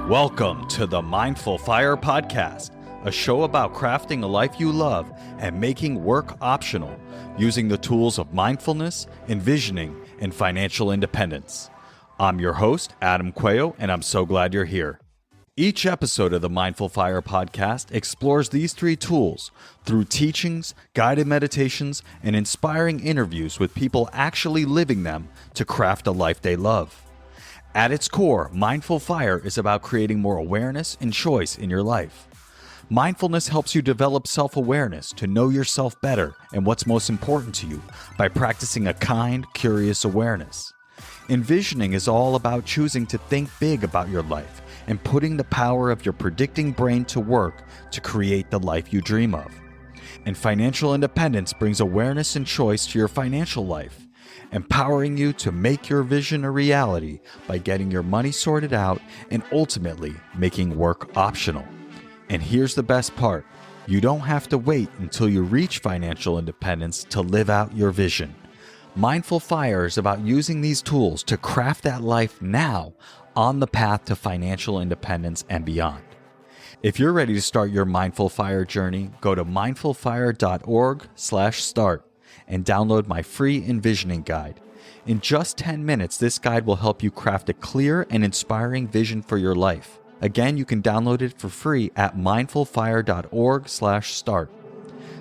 Welcome to the Mindful Fire Podcast, a show about crafting a life you love and making work optional using the tools of mindfulness, envisioning, and financial independence. I'm your host, Adam Cuello, and I'm so glad you're here. Each episode of the Mindful Fire Podcast explores these three tools through teachings, guided meditations, and inspiring interviews with people actually living them to craft a life they love. At its core, Mindful Fire is about creating more awareness and choice in your life. Mindfulness helps you develop self-awareness to know yourself better and what's most important to you by practicing a kind, curious awareness. Envisioning is all about choosing to think big about your life and putting the power of your predicting brain to work to create the life you dream of. And financial independence brings awareness and choice to your financial life, empowering you to make your vision a reality by getting your money sorted out and ultimately making work optional. And here's the best part. You don't have to wait until you reach financial independence to live out your vision. Mindful Fire is about using these tools to craft that life now on the path to financial independence and beyond. If you're ready to start your Mindful Fire journey, go to mindfulfire.org/start and download my free envisioning guide. In just 10 minutes, this guide will help you craft a clear and inspiring vision for your life. Again, you can download it for free at mindfulfire.org/start.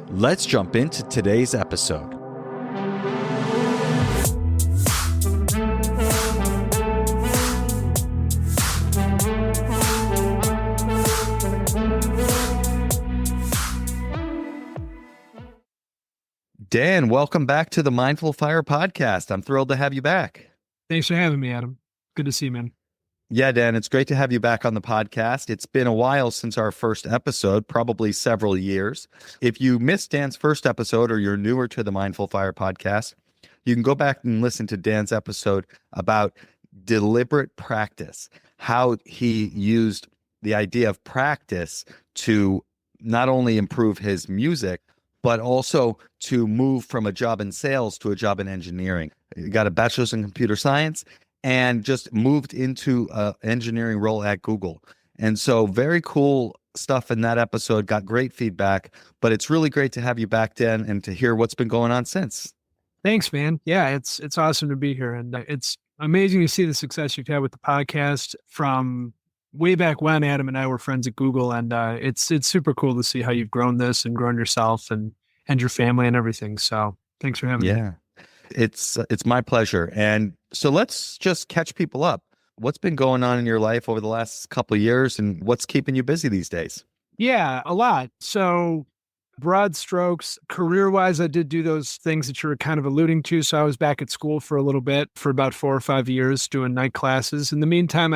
Let's jump into today's episode. Dan, welcome back to the Mindful Fire Podcast. I'm thrilled to have you back. Thanks for having me, Adam. Good to see you, man. Yeah, Dan, it's great to have you back on the podcast. It's been a while since our first episode, probably several years. If you missed Dan's first episode or you're newer to the Mindful Fire Podcast, you can go back and listen to Dan's episode about deliberate practice, how he used the idea of practice to not only improve his music, but also to move from a job in sales to a job in engineering. He got a bachelor's in computer science and just moved into an engineering role at Google. And so very cool stuff in that episode, got great feedback, but it's really great to have you back, Dan, and to hear what's been going on since. Thanks, man. Yeah, it's awesome to be here. And it's amazing to see the success you've had with the podcast from way back when Adam and I were friends at Google. And it's super cool to see how you've grown this and grown yourself and your family and everything. So thanks for having me. Yeah, it's my pleasure. And so let's just catch people up. What's been going on in your life over the last couple of years and what's keeping you busy these days? Yeah, a lot. So broad strokes, career-wise, I did do those things that you were kind of alluding to. So I was back at school for a little bit, for about 4 or 5 years, doing night classes. In the meantime,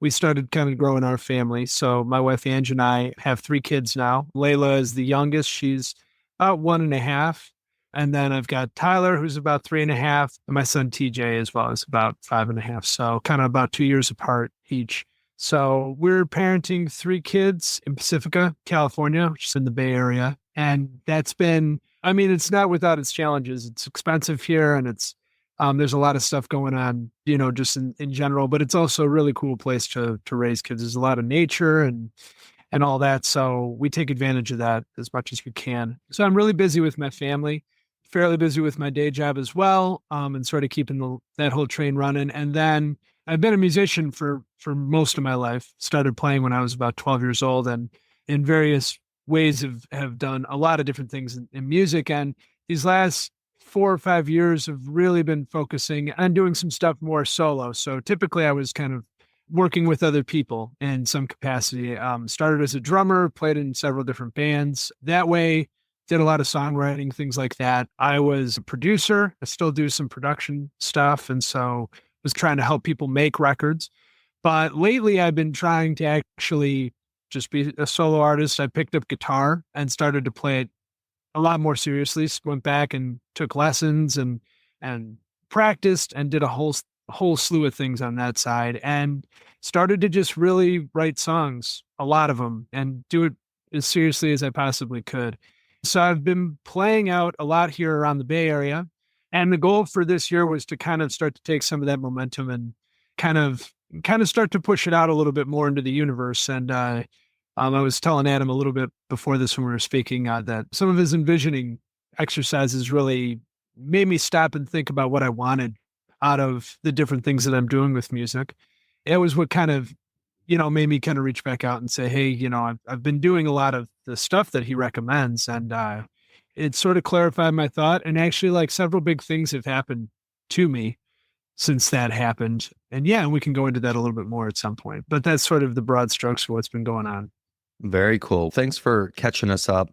we started kind of growing our family. So my wife, Ange, and I have 3 kids now. Layla is the youngest. She's about 1.5. And then I've got Tyler, who's about 3.5. And my son, TJ, as well, is about 5.5. So kind of about 2 years apart each. So we're parenting 3 kids in Pacifica, California, which is in the Bay Area. And that's been, it's not without its challenges. It's expensive here and there's a lot of stuff going on, just in general, but it's also a really cool place to raise kids. There's a lot of nature and all that. So we take advantage of that as much as we can. So I'm really busy with my family, fairly busy with my day job as well, and sort of keeping that whole train running. And then I've been a musician for most of my life, started playing when I was about 12 years old and in various ways have done a lot of different things in music. And these last 4 or 5 years have really been focusing on doing some stuff more solo. So typically I was kind of working with other people in some capacity. Started as a drummer, played in several different bands. That way, did a lot of songwriting, things like that. I was a producer. I still do some production stuff. And so was trying to help people make records. But lately I've been trying to actually just be a solo artist. I picked up guitar and started to play it a lot more seriously. Went back and took lessons and practiced and did a whole slew of things on that side and started to just really write songs, a lot of them, and do it as seriously as I possibly could. So I've been playing out a lot here around the Bay Area. And the goal for this year was to kind of start to take some of that momentum and kind of kind of start to push it out a little bit more into the universe. And I was telling Adam a little bit before this when we were speaking that some of his envisioning exercises really made me stop and think about what I wanted out of the different things that I'm doing with music. It was what kind of, made me kind of reach back out and say, hey, I've been doing a lot of the stuff that he recommends. And it sort of clarified my thought. And actually, like several big things have happened to me since that happened. And yeah, we can go into that a little bit more at some point. But that's sort of the broad strokes for what's been going on. Very cool. Thanks for catching us up.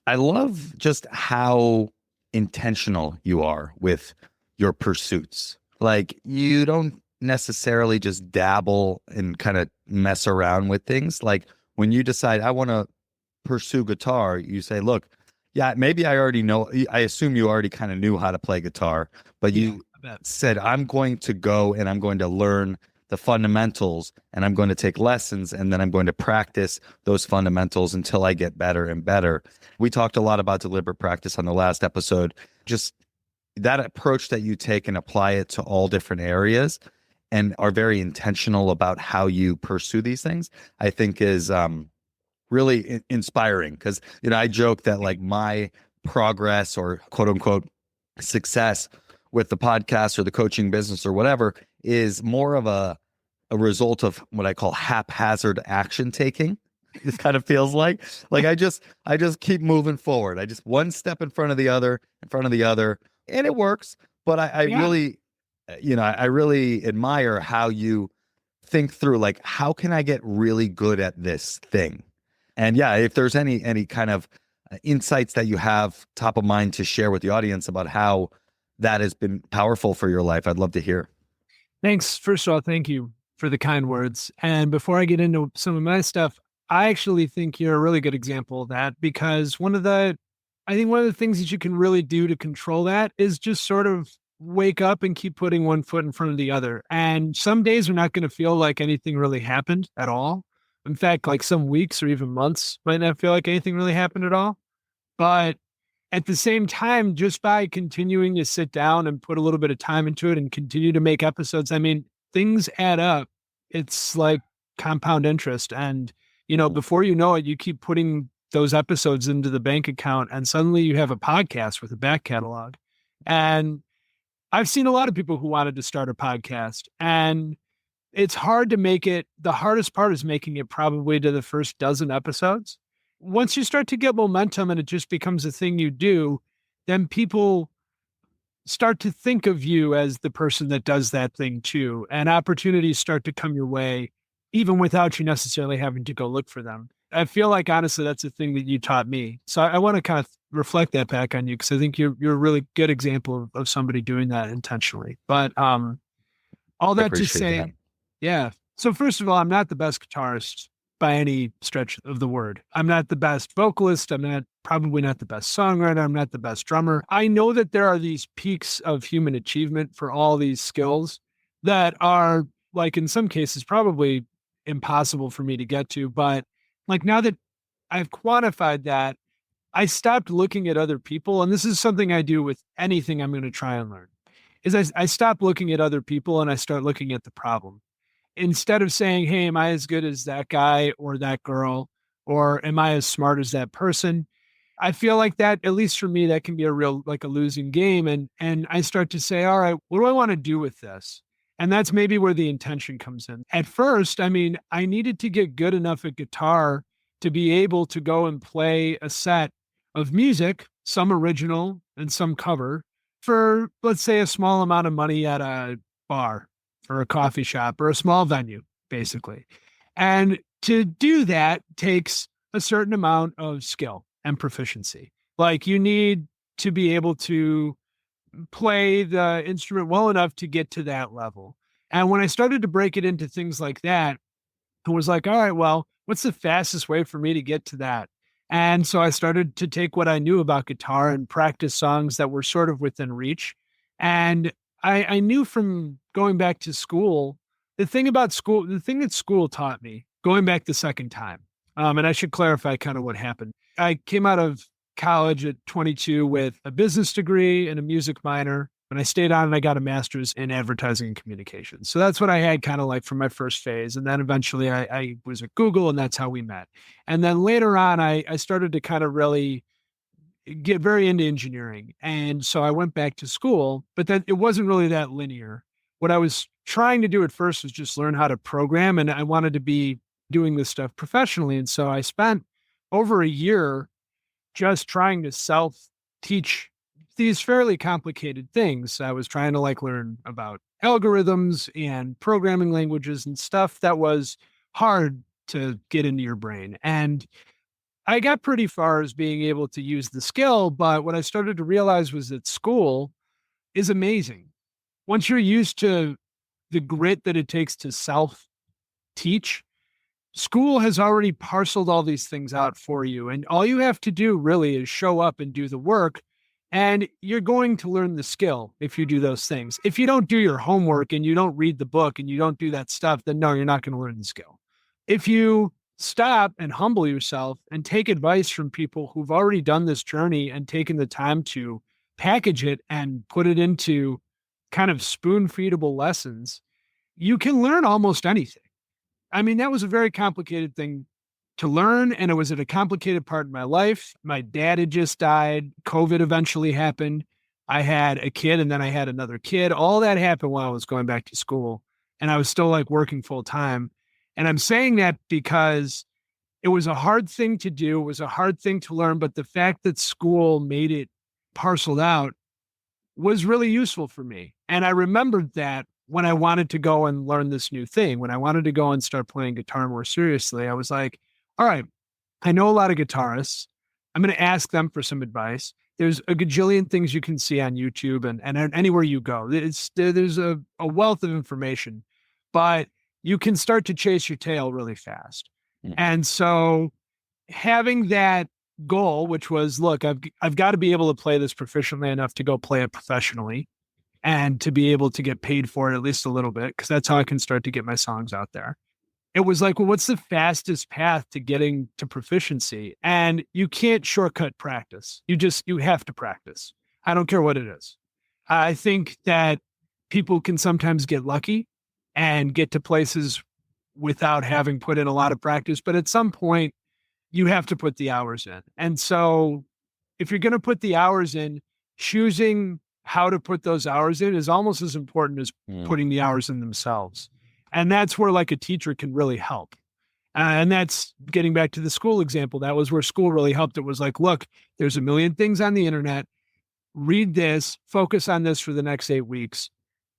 I love just how intentional you are with your pursuits. Like you don't necessarily just dabble and kind of mess around with things. Like when you decide I want to pursue guitar, you say, look, yeah, maybe I already know. I assume you already kind of knew how to play guitar, but you said, I'm going to go and I'm going to learn the fundamentals and I'm going to take lessons and then I'm going to practice those fundamentals until I get better and better. We talked a lot about deliberate practice on the last episode. Just that approach that you take and apply it to all different areas and are very intentional about how you pursue these things, I think is really inspiring. Because, I joke that like my progress or quote unquote success with the podcast or the coaching business or whatever is more of a result of what I call haphazard action taking. It kind of feels like I just keep moving forward. I just one step in front of the other, and it works. But I really, I really admire how you think through, like, how can I get really good at this thing? And yeah, if there's any kind of insights that you have top of mind to share with the audience about how that has been powerful for your life, I'd love to hear. Thanks. First of all, thank you for the kind words. And before I get into some of my stuff, I actually think you're a really good example of that, because one of the things that you can really do to control that is just sort of wake up and keep putting one foot in front of the other. And some days are not going to feel like anything really happened at all. In fact, like some weeks or even months might not feel like anything really happened at all. But at the same time, just by continuing to sit down and put a little bit of time into it and continue to make episodes, I mean, things add up. It's like compound interest. And, before you know it, you keep putting those episodes into the bank account and suddenly you have a podcast with a back catalog. And I've seen a lot of people who wanted to start a podcast, and it's hard to make it. The hardest part is making it probably to the first dozen episodes. Once you start to get momentum and it just becomes a thing you do, then people start to think of you as the person that does that thing too. And opportunities start to come your way, even without you necessarily having to go look for them. I feel like, honestly, that's the thing that you taught me. So I want to kind of reflect that back on you, because I think you're a really good example of somebody doing that intentionally. But all that to say, that. Yeah. So first of all, I'm not the best guitarist by any stretch of the word. I'm not the best vocalist. Probably not the best songwriter. I'm not the best drummer. I know that there are these peaks of human achievement for all these skills that are, like, in some cases, probably impossible for me to get to. But like, now that I've quantified that, I stopped looking at other people. And this is something I do with anything I'm going to try and learn, is I stop looking at other people and I start looking at the problem. Instead of saying, hey, am I as good as that guy or that girl? Or am I as smart as that person? I feel like that, at least for me, that can be a losing game. And I start to say, all right, what do I want to do with this? And that's maybe where the intention comes in. At first, I mean, I needed to get good enough at guitar to be able to go and play a set of music, some original and some cover, for, let's say, a small amount of money at a bar or a coffee shop or a small venue, basically. And to do that takes a certain amount of skill and proficiency. Like, you need to be able to play the instrument well enough to get to that level. And when I started to break it into things like that, I was like, all right, well, what's the fastest way for me to get to that? And so I started to take what I knew about guitar and practice songs that were sort of within reach. And I knew from going back to school, the thing that school taught me, going back the second time, and I should clarify kind of what happened. I came out of college at 22 with a business degree and a music minor. And I stayed on and I got a master's in advertising and communications. So that's what I had kind of like for my first phase. And then eventually I was at Google and that's how we met. And then later on, I started to kind of really get very into engineering. And so I went back to school, but then it wasn't really that linear. What I was trying to do at first was just learn how to program, and I wanted to be doing this stuff professionally. And so I spent over a year just trying to self teach these fairly complicated things. I was trying to like learn about algorithms and programming languages and stuff that was hard to get into your brain. And I got pretty far as being able to use the skill, but what I started to realize was that school is amazing. Once you're used to the grit that it takes to self teach, school has already parceled all these things out for you. And all you have to do really is show up and do the work. And you're going to learn the skill if you do those things. If you don't do your homework and you don't read the book and you don't do that stuff, then no, you're not going to learn the skill. If you stop and humble yourself and take advice from people who've already done this journey and taken the time to package it and put it into kind of spoon feedable lessons, you can learn almost anything. I mean, that was a very complicated thing to learn, and it was at a complicated part of my life. My dad had just died. COVID eventually happened. I had a kid, and then I had another kid. All that happened while I was going back to school, and I was still like working full time. And I'm saying that because it was a hard thing to do. It was a hard thing to learn, but the fact that school made it parceled out was really useful for me. And I remembered that when I wanted to go and learn this new thing, when I wanted to go and start playing guitar more seriously, I was like, all right, I know a lot of guitarists. I'm going to ask them for some advice. There's a gajillion things you can see on YouTube and anywhere you go. There's a wealth of information, but you can start to chase your tail really fast. Mm. And so having that goal, which was, look, I've got to be able to play this proficiently enough to go play it professionally and to be able to get paid for it at least a little bit, because that's how I can start to get my songs out there. It was like, well, what's the fastest path to getting to proficiency? And you can't shortcut practice. You have to practice. I don't care what it is. I think that people can sometimes get lucky and get to places without having put in a lot of practice, but at some point you have to put the hours in. And so if you're going to put the hours in, choosing how to put those hours in is almost as important as putting the hours in themselves. And that's where like a teacher can really help. And that's getting back to the school example. That was where school really helped. It was like, look, there's a million things on the internet. Read this, focus on this for the next 8 weeks.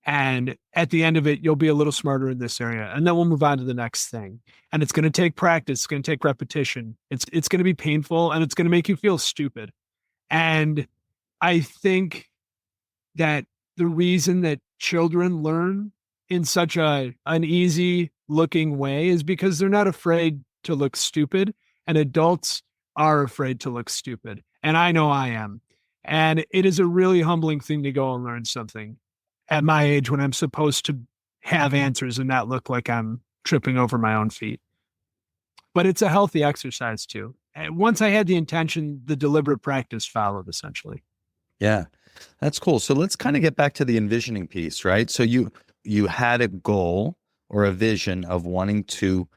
And at the end of it, you'll be a little smarter in this area. And then we'll move on to the next thing. And it's going to take practice. It's going to take repetition. It's going to be painful, and it's going to make you feel stupid. And I think that the reason that children learn in such an easy looking way is because they're not afraid to look stupid, and adults are afraid to look stupid. And I know I am. And it is a really humbling thing to go and learn something at my age when I'm supposed to have answers and not look like I'm tripping over my own feet. But it's a healthy exercise too. And once I had the intention, the deliberate practice followed essentially. Yeah, that's cool. So let's kind of get back to the envisioning piece, right? So you had a goal or a vision of wanting to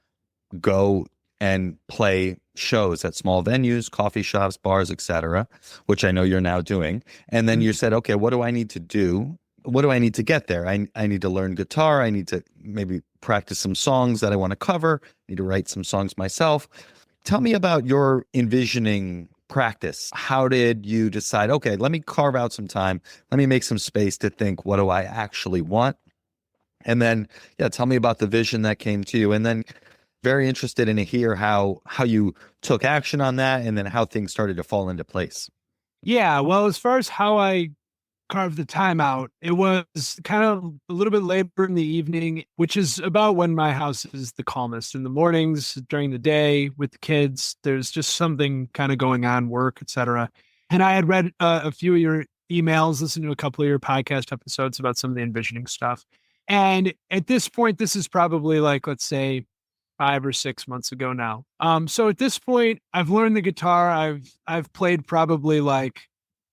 go and play shows at small venues, coffee shops, bars, etc., which I know you're now doing. And then you said, okay, what do I need to do? What do I need to get there? I need to learn guitar. I need to maybe practice some songs that I want to cover. I need to write some songs myself. Tell me about your envisioning practice. How did you decide, okay, let me carve out some time. Let me make some space to think, what do I actually want? And then, yeah, tell me about the vision that came to you. And then very interested in to hear how you took action on that and then how things started to fall into place. Yeah, well, as far as how I carved the time out, it was kind of a little bit later in the evening, which is about when my house is the calmest. In the mornings, during the day with the kids, there's just something kind of going on, work, etc. And I had read a few of your emails, listened to a couple of your podcast episodes about some of the envisioning stuff. And at this point, this is probably like, let's say 5 or 6 months ago now. So at this point, I've learned the guitar. I've played probably like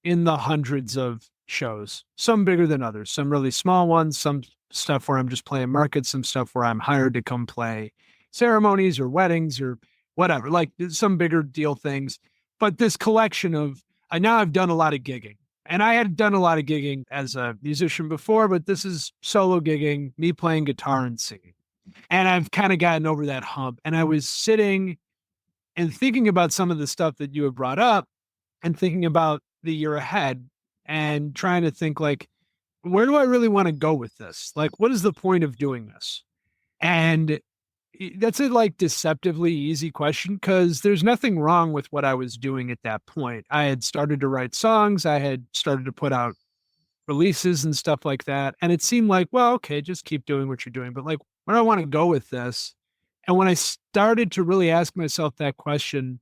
in the hundreds of shows, some bigger than others, some really small ones, some stuff where I'm just playing markets, some stuff where I'm hired to come play ceremonies or weddings or whatever, like some bigger deal things. But this collection of, I now I've done a lot of gigging. And I had done a lot of gigging as a musician before, but this is solo gigging, me playing guitar and singing. And I've kind of gotten over that hump. And I was sitting and thinking about some of the stuff that you have brought up and thinking about the year ahead and trying to think like, where do I really want to go with this? Like, what is the point of doing this? And that's a like deceptively easy question because there's nothing wrong with what I was doing at that point. I had started to write songs, I had started to put out releases and stuff like that. And it seemed like, well, okay, just keep doing what you're doing. But like, where do I want to go with this? And when I started to really ask myself that question,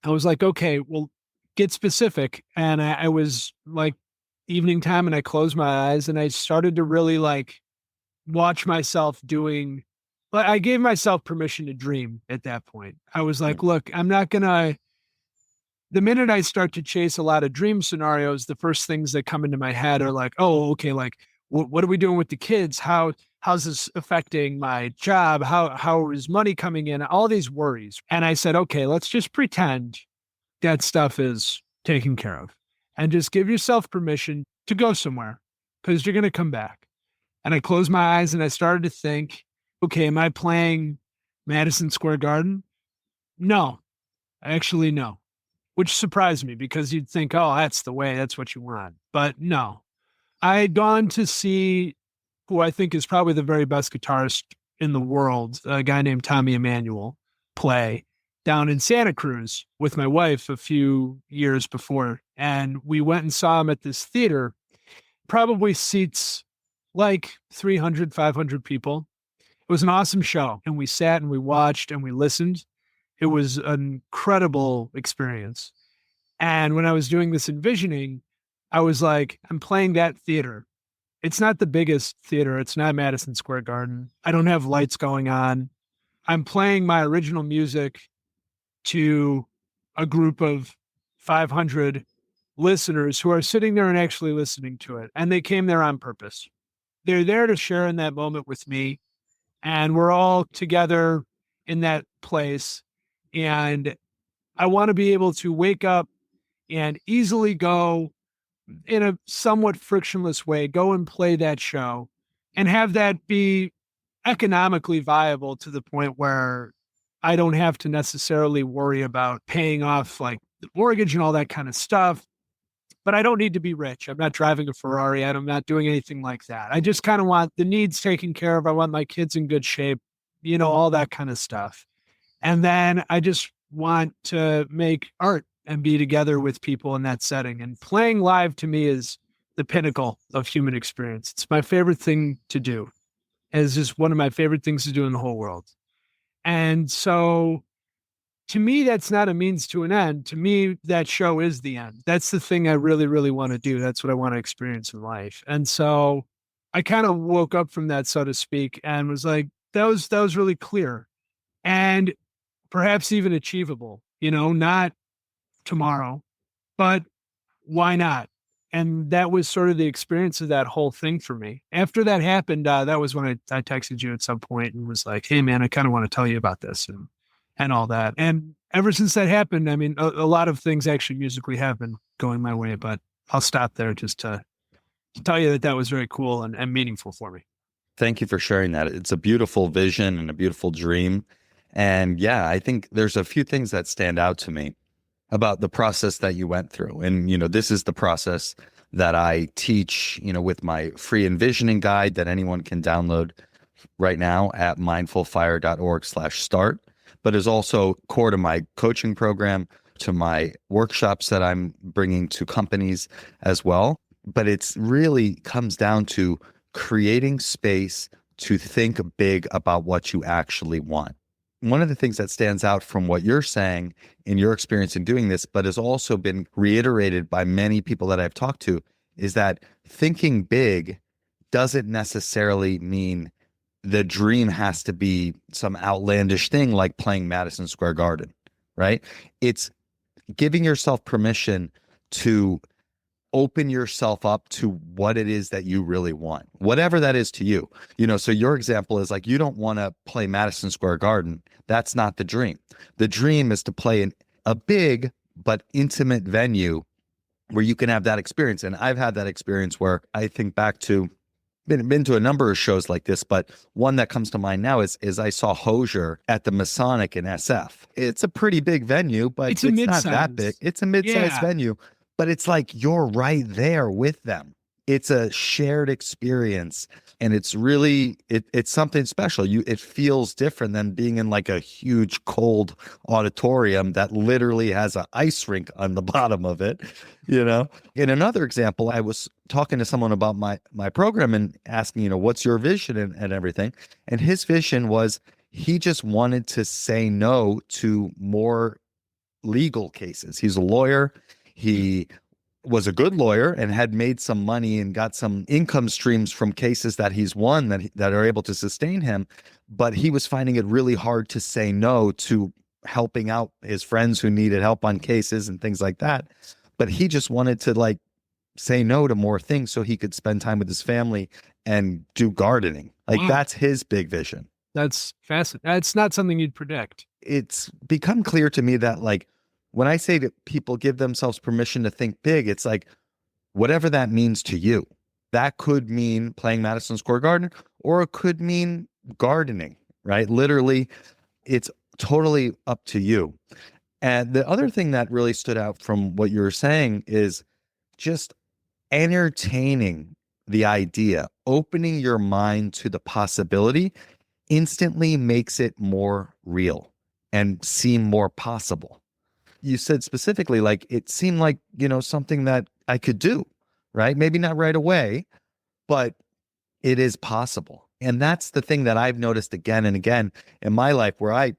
I was like, okay, well, get specific. And I was like, evening time, and I closed my eyes and I started to really like watch myself doing, like, I gave myself permission to dream at that point. I was like, look, I'm not going to, the minute I start to chase a lot of dream scenarios, the first things that come into my head are like, oh, okay, like what are we doing with the kids? How's this affecting my job? How is money coming in? All these worries. And I said, okay, let's just pretend that stuff is taken care of and just give yourself permission to go somewhere because you're going to come back. And I closed my eyes and I started to think, okay, am I playing Madison Square Garden? No, actually, no, which surprised me because you'd think, oh, that's the way, that's what you want. But no, I had gone to see who I think is probably the very best guitarist in the world, a guy named Tommy Emmanuel, play down in Santa Cruz with my wife a few years before. And we went and saw him at this theater, probably seats like 300, 500 people. It was an awesome show. And we sat and we watched and we listened. It was an incredible experience. And when I was doing this envisioning, I was like, I'm playing that theater. It's not the biggest theater. It's not Madison Square Garden. I don't have lights going on. I'm playing my original music to a group of 500 listeners who are sitting there and actually listening to it. And they came there on purpose. They're there to share in that moment with me. And we're all together in that place. And I want to be able to wake up and easily go in a somewhat frictionless way, go and play that show and have that be economically viable to the point where I don't have to necessarily worry about paying off like the mortgage and all that kind of stuff. But I don't need to be rich. I'm not driving a Ferrari. I'm not doing anything like that. I just kind of want the needs taken care of. I want my kids in good shape, all that kind of stuff. And then I just want to make art and be together with people in that setting. And playing live to me is the pinnacle of human experience. It's my favorite thing to do. It's just one of my favorite things to do in the whole world. And so to me, that's not a means to an end. To me, that show is the end. That's the thing I really, really want to do. That's what I want to experience in life. And so I kind of woke up from that, so to speak, and was like, that was really clear and perhaps even achievable, not tomorrow, but why not? And that was sort of the experience of that whole thing for me. After that happened, that was when I texted you at some point and was like, hey, man, I kind of want to tell you about this and all that. And ever since that happened, I mean, a lot of things actually musically have been going my way, but I'll stop there just to tell you that was very cool and meaningful for me. Thank you for sharing that. It's a beautiful vision and a beautiful dream. And yeah, I think there's a few things that stand out to me about the process that you went through. And, this is the process that I teach, with my free envisioning guide that anyone can download right now at mindfulfire.org/start, but is also core to my coaching program, to my workshops that I'm bringing to companies as well. But it's really comes down to creating space to think big about what you actually want. One of the things that stands out from what you're saying in your experience in doing this, but has also been reiterated by many people that I've talked to, is that thinking big doesn't necessarily mean the dream has to be some outlandish thing like playing Madison Square Garden, right? It's giving yourself permission to open yourself up to what it is that you really want, whatever that is to you. So your example is like, you don't want to play Madison Square Garden. That's not the dream. The dream is to play in a big but intimate venue where you can have that experience. And I've had that experience where I think back to, been to a number of shows like this, but one that comes to mind now is I saw Hozier at the Masonic in SF. It's a pretty big venue, but it's not that big. It's a mid-sized venue, but it's like you're right there with them. It's a shared experience, and it's really it's something special. It feels different than being in like a huge cold auditorium that literally has an ice rink on the bottom of it. In another example, I was talking to someone about my program and asking, what's your vision and everything, and his vision was he just wanted to say no to more legal cases. He's a lawyer. He was a good lawyer and had made some money and got some income streams from cases that he's won that are able to sustain him. But he was finding it really hard to say no to helping out his friends who needed help on cases and things like that. But he just wanted to like say no to more things so he could spend time with his family and do gardening. Like That's his big vision. That's fascinating. That's not something you'd predict. It's become clear to me that like, when I say that people give themselves permission to think big, it's like, whatever that means to you. That could mean playing Madison Square Garden, or it could mean gardening, right? Literally, it's totally up to you. And the other thing that really stood out from what you were saying is just entertaining the idea, opening your mind to the possibility instantly makes it more real and seem more possible. You said specifically, like, it seemed like, something that I could do, right? Maybe not right away, but it is possible. And that's the thing that I've noticed again and again in my life, where I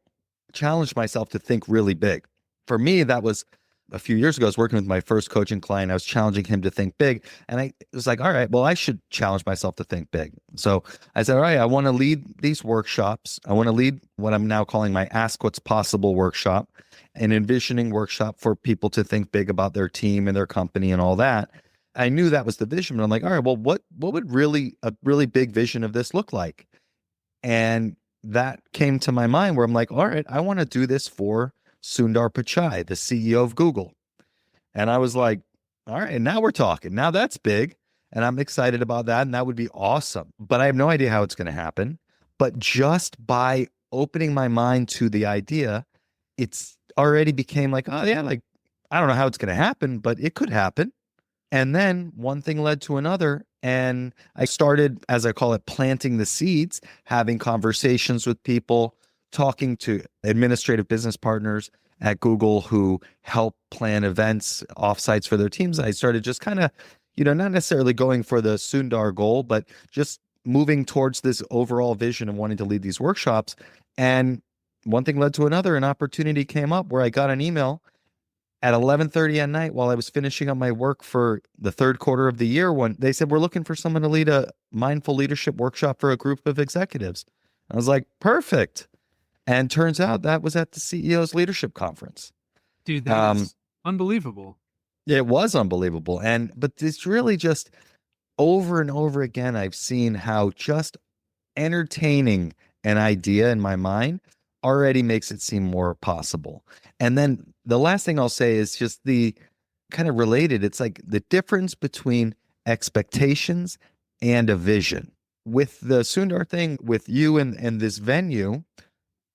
challenged myself to think really big. For me, that was a few years ago. I was working with my first coaching client. I was challenging him to think big. And I was like, all right, well, I should challenge myself to think big. So I said, all right, I want to lead these workshops. I want to lead what I'm now calling my Ask What's Possible workshop, an envisioning workshop for people to think big about their team and their company and all that. I knew that was the vision, but I'm like, all right, well, what would a really big vision of this look like? And that came to my mind where I'm like, all right, I want to do this for Sundar Pichai, the CEO of Google. And I was like, all right, now we're talking. Now that's big. And I'm excited about that. And that would be awesome. But I have no idea how it's going to happen. But just by opening my mind to the idea, it's already became like, oh yeah, like, I don't know how it's going to happen, but it could happen. And then one thing led to another. And I started, as I call it, planting the seeds, having conversations with people, talking to administrative business partners at Google who help plan events, offsites for their teams. I started just kind of, not necessarily going for the Sundar goal, but just moving towards this overall vision of wanting to lead these workshops. And one thing led to another. An opportunity came up where I got an email at 11:30 at night while I was finishing up my work for the third quarter of the year, when they said, we're looking for someone to lead a mindful leadership workshop for a group of executives. I was like, perfect. And turns out that was at the CEO's leadership conference. Dude, that's unbelievable. It was unbelievable. But it's really just over and over again, I've seen how just entertaining an idea in my mind already makes it seem more possible. And then the last thing I'll say is just the kind of related. It's like the difference between expectations and a vision. With the Sundar thing, with you and this venue,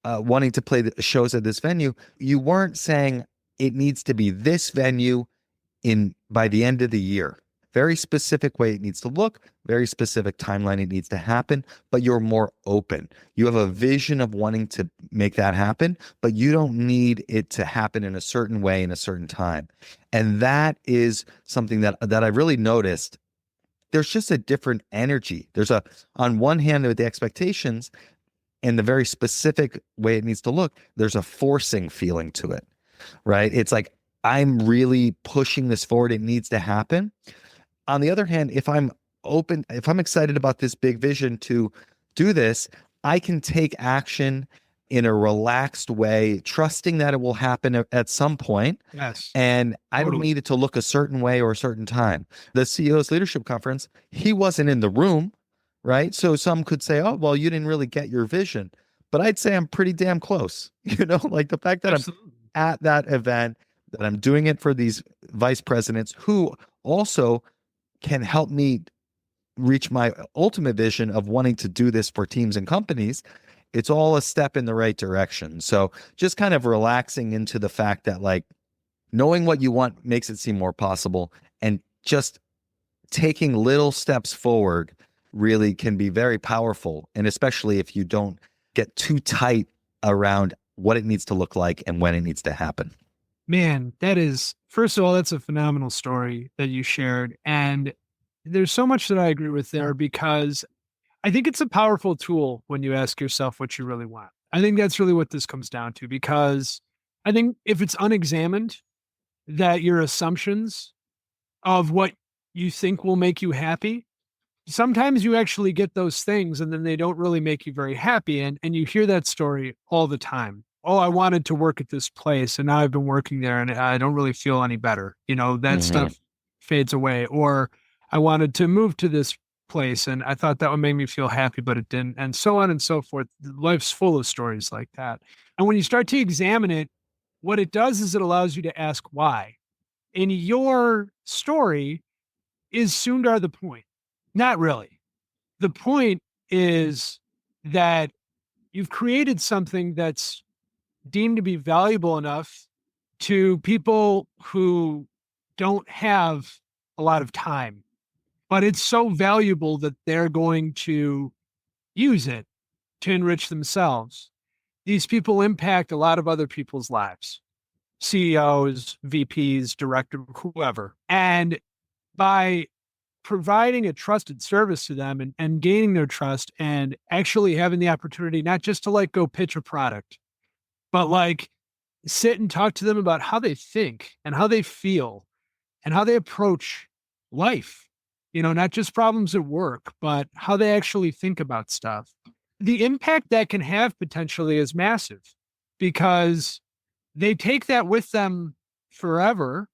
wanting to play the shows at this venue, you weren't saying it needs to be this venue by the end of the year. Very specific way it needs to look, very specific timeline it needs to happen, but you're more open. You have a vision of wanting to make that happen, but you don't need it to happen in a certain way in a certain time. And that is something that I really noticed. There's just a different energy. On one hand, with the expectations and the very specific way it needs to look, there's a forcing feeling to it, right? It's like, I'm really pushing this forward. It needs to happen. On the other hand, if I'm open, if I'm excited about this big vision to do this, I can take action in a relaxed way, trusting that it will happen at some point. Yes. And I don't Totally. need it to look a certain way or a certain time. The CEO's leadership conference, he wasn't in the room, right? So some could say, oh, well, you didn't really get your vision. But I'd say I'm pretty damn close. Like the fact that I'm Absolutely. at that event, that I'm doing it for these vice presidents who also can help me reach my ultimate vision of wanting to do this for teams and companies. It's all a step in the right direction. So just kind of relaxing into the fact that like knowing what you want makes it seem more possible, and just taking little steps forward really can be very powerful. And especially if you don't get too tight around what it needs to look like and when it needs to happen. Man, that is, first of all, that's a phenomenal story that you shared. And there's so much that I agree with there because I think it's a powerful tool when you ask yourself what you really want. I think that's really what this comes down to, because I think if it's unexamined, that your assumptions of what you think will make you happy, sometimes you actually get those things and then they don't really make you very happy. And you hear that story all the time. Oh, I wanted to work at this place and now I've been working there and I don't really feel any better. That Mhm. stuff fades away. Or I wanted to move to this place and I thought that would make me feel happy, but it didn't. And so on and so forth. Life's full of stories like that. And when you start to examine it, what it does is it allows you to ask why. In your story, is Sundar the point? Not really. The point is that you've created something that's deemed to be valuable enough to people who don't have a lot of time, but it's so valuable that they're going to use it to enrich themselves. These people impact a lot of other people's lives, CEOs, VPs, directors, whoever. And by providing a trusted service to them and gaining their trust and actually having the opportunity not just to like go pitch a product, but like sit and talk to them about how they think and how they feel and how they approach life, not just problems at work, but how they actually think about stuff. The impact that can have potentially is massive because they take that with them forever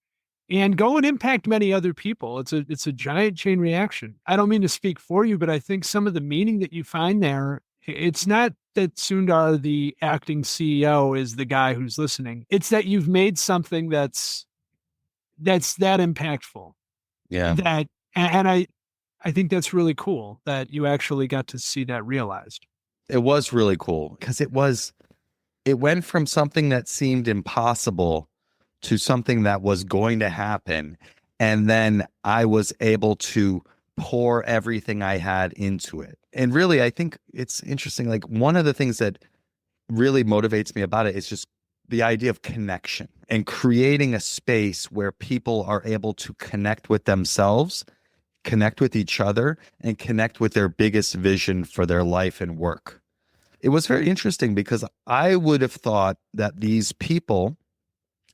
and go and impact many other people. It's a giant chain reaction. I don't mean to speak for you, but I think some of the meaning that you find there, it's not that Sundar, the acting CEO, is the guy who's listening. It's that you've made something that's that impactful. Yeah. That and I think that's really cool that you actually got to see that realized. It was really cool because it went from something that seemed impossible to something that was going to happen. And then I was able to pour everything I had into it. And really, I think it's interesting. Like one of the things that really motivates me about it is just the idea of connection and creating a space where people are able to connect with themselves, connect with each other, and connect with their biggest vision for their life and work. It was very interesting because I would have thought that these people,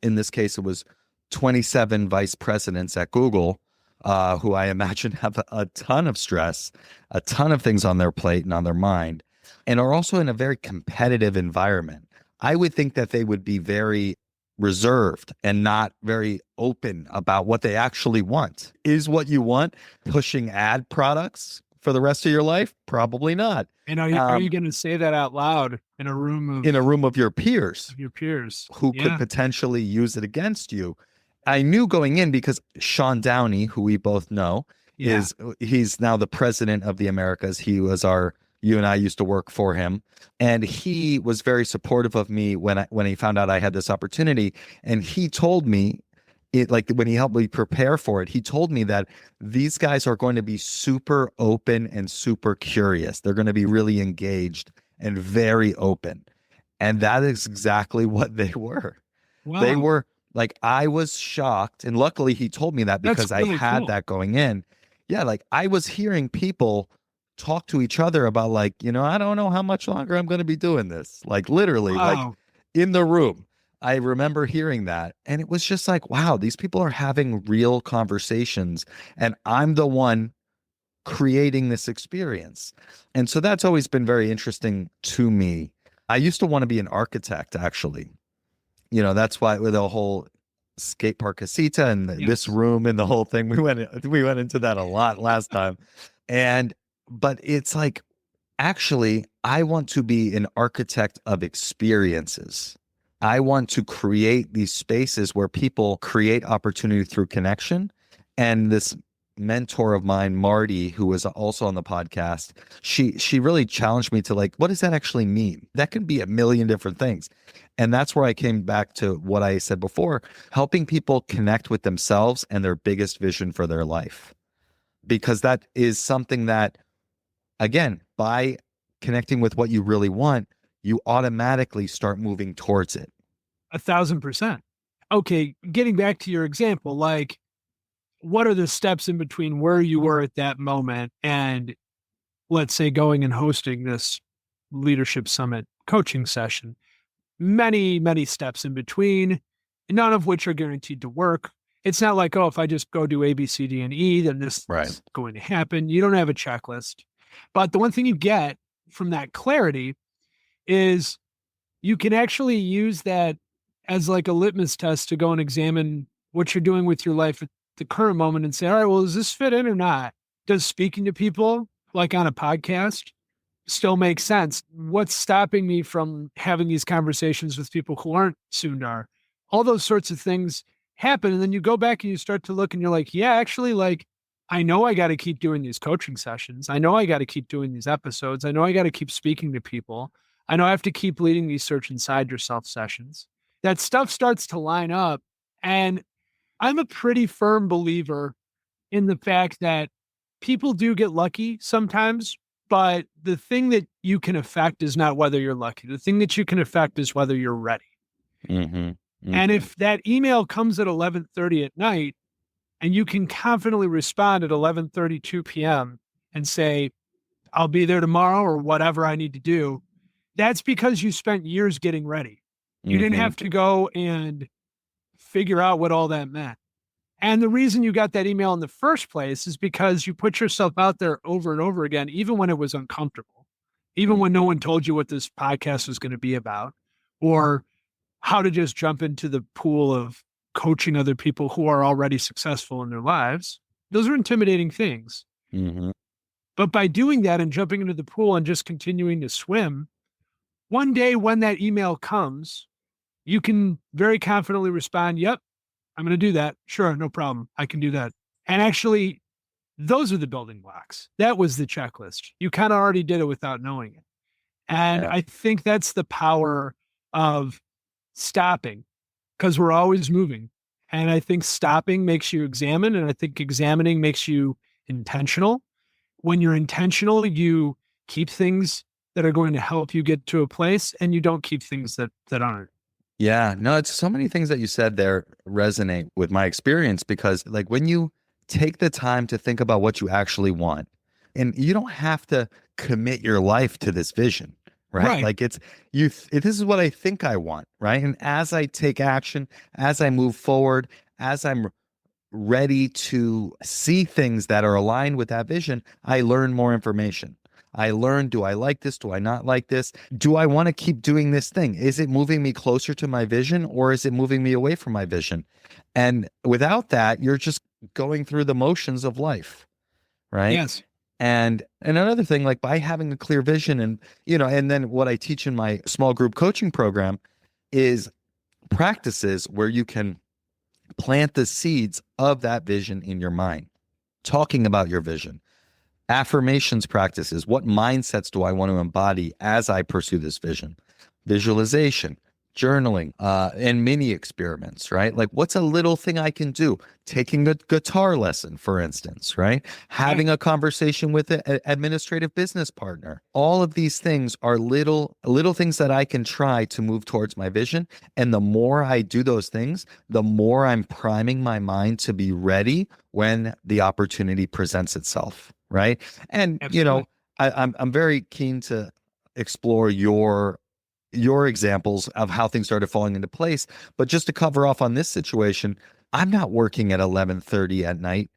in this case, it was 27 vice presidents at Google, who I imagine have a ton of stress, a ton of things on their plate and on their mind, and are also in a very competitive environment. I would think that they would be very reserved and not very open about what they actually want. Is what you want pushing ad products for the rest of your life? Probably not. And are you going to say that out loud in a room In a room of your peers of your peers? who could Yeah. potentially use it against you. I knew going in because Sean Downey, who we both know, Yeah. he's now the president of the Americas. You and I used to work for him, and he was very supportive of me when he found out I had this opportunity. And he told me like when he helped me prepare for it, he told me that these guys are going to be super open and super curious. They're going to be really engaged and very open. And that is exactly what they were. They Wow. were like, I was shocked. And luckily he told me that That's because I really had cool. that going in. Yeah. Like I was hearing people talk to each other about like, I don't know how much longer I'm going to be doing this. Like literally, like Wow. in the room. I remember hearing that. And it was just like, wow, these people are having real conversations. And I'm the one creating this experience. And so that's always been very interesting to me I used to want to be an architect, actually. That's why with the whole skate park casita and this Yes. room and the whole thing, we went into that a lot last time. But it's like, actually, I want to be an architect of experiences. I want to create these spaces where people create opportunity through connection. And this mentor of mine, Marty, who was also on the podcast, she really challenged me to, like, what does that actually mean? That can be a million different things. And that's where I came back to what I said before, helping people connect with themselves and their biggest vision for their life. Because that is something that, again, by connecting with what you really want, you automatically start moving towards it. 1,000%. Okay, getting back to your example, like, what are the steps in between where you were at that moment and, let's say, going and hosting this leadership summit coaching session? Many, many steps in between, none of which are guaranteed to work. It's not like, oh, if I just go do A, B, C, D, and E, then this is going to happen. You don't have a checklist. But the one thing you get from that clarity is you can actually use that as like a litmus test to go and examine what you're doing with your life at the current moment and say, all right, well, does this fit in or not? Does speaking to people like on a podcast still make sense? What's stopping me from having these conversations with people who aren't Sundar? All those sorts of things happen. And then you go back and you start to look and you're like, yeah, actually, like, I know I got to keep doing these coaching sessions. I know I got to keep doing these episodes. I know I got to keep speaking to people. I know I have to keep leading these search inside yourself sessions. That stuff starts to line up. And I'm a pretty firm believer in the fact that people do get lucky sometimes, but the thing that you can affect is not whether you're lucky. The thing that you can affect is whether you're ready. Mm-hmm. Mm-hmm. And if that email comes at 11:30 at night and you can confidently respond at 11:32 p.m. and say, I'll be there tomorrow or whatever I need to do, that's because you spent years getting ready. You didn't have to go and figure out what all that meant. And the reason you got that email in the first place is because you put yourself out there over and over again, even when it was uncomfortable, even when no one told you what this podcast was going to be about, or how to just jump into the pool of coaching other people who are already successful in their lives. Those are intimidating things. Mm-hmm. But by doing that and jumping into the pool and just continuing to swim, one day when that email comes, you can very confidently respond, yep, I'm going to do that. Sure, no problem. I can do that. And actually, those are the building blocks. That was the checklist. You kind of already did it without knowing it. And I think that's the power of stopping, because we're always moving. And I think stopping makes you examine, and I think examining makes you intentional. When you're intentional, you keep things that are going to help you get to a place, and you don't keep things that aren't. Yeah, no, it's so many things that you said there resonate with my experience, because, like, when you take the time to think about what you actually want, and you don't have to commit your life to this vision, right? Like, this is what I think I want, right? And as I take action, as I move forward, as I'm ready to see things that are aligned with that vision, I learn more information. I learn, do I like this? Do I not like this? Do I want to keep doing this thing? Is it moving me closer to my vision, or is it moving me away from my vision? And without that, you're just going through the motions of life, right? Yes. And another thing, like, by having a clear vision, and, and then what I teach in my small group coaching program is practices where you can plant the seeds of that vision in your mind, talking about your vision. Affirmations practices. What mindsets do I want to embody as I pursue this vision? Visualization, journaling, and mini experiments, right? Like, what's a little thing I can do? Taking a guitar lesson, for instance, right? Having a conversation with an administrative business partner. All of these things are little things that I can try to move towards my vision. And the more I do those things, the more I'm priming my mind to be ready when the opportunity presents itself. Right. And, Absolutely. I'm very keen to explore your examples of how things started falling into place. But just to cover off on this situation, I'm not working at 11:30 at night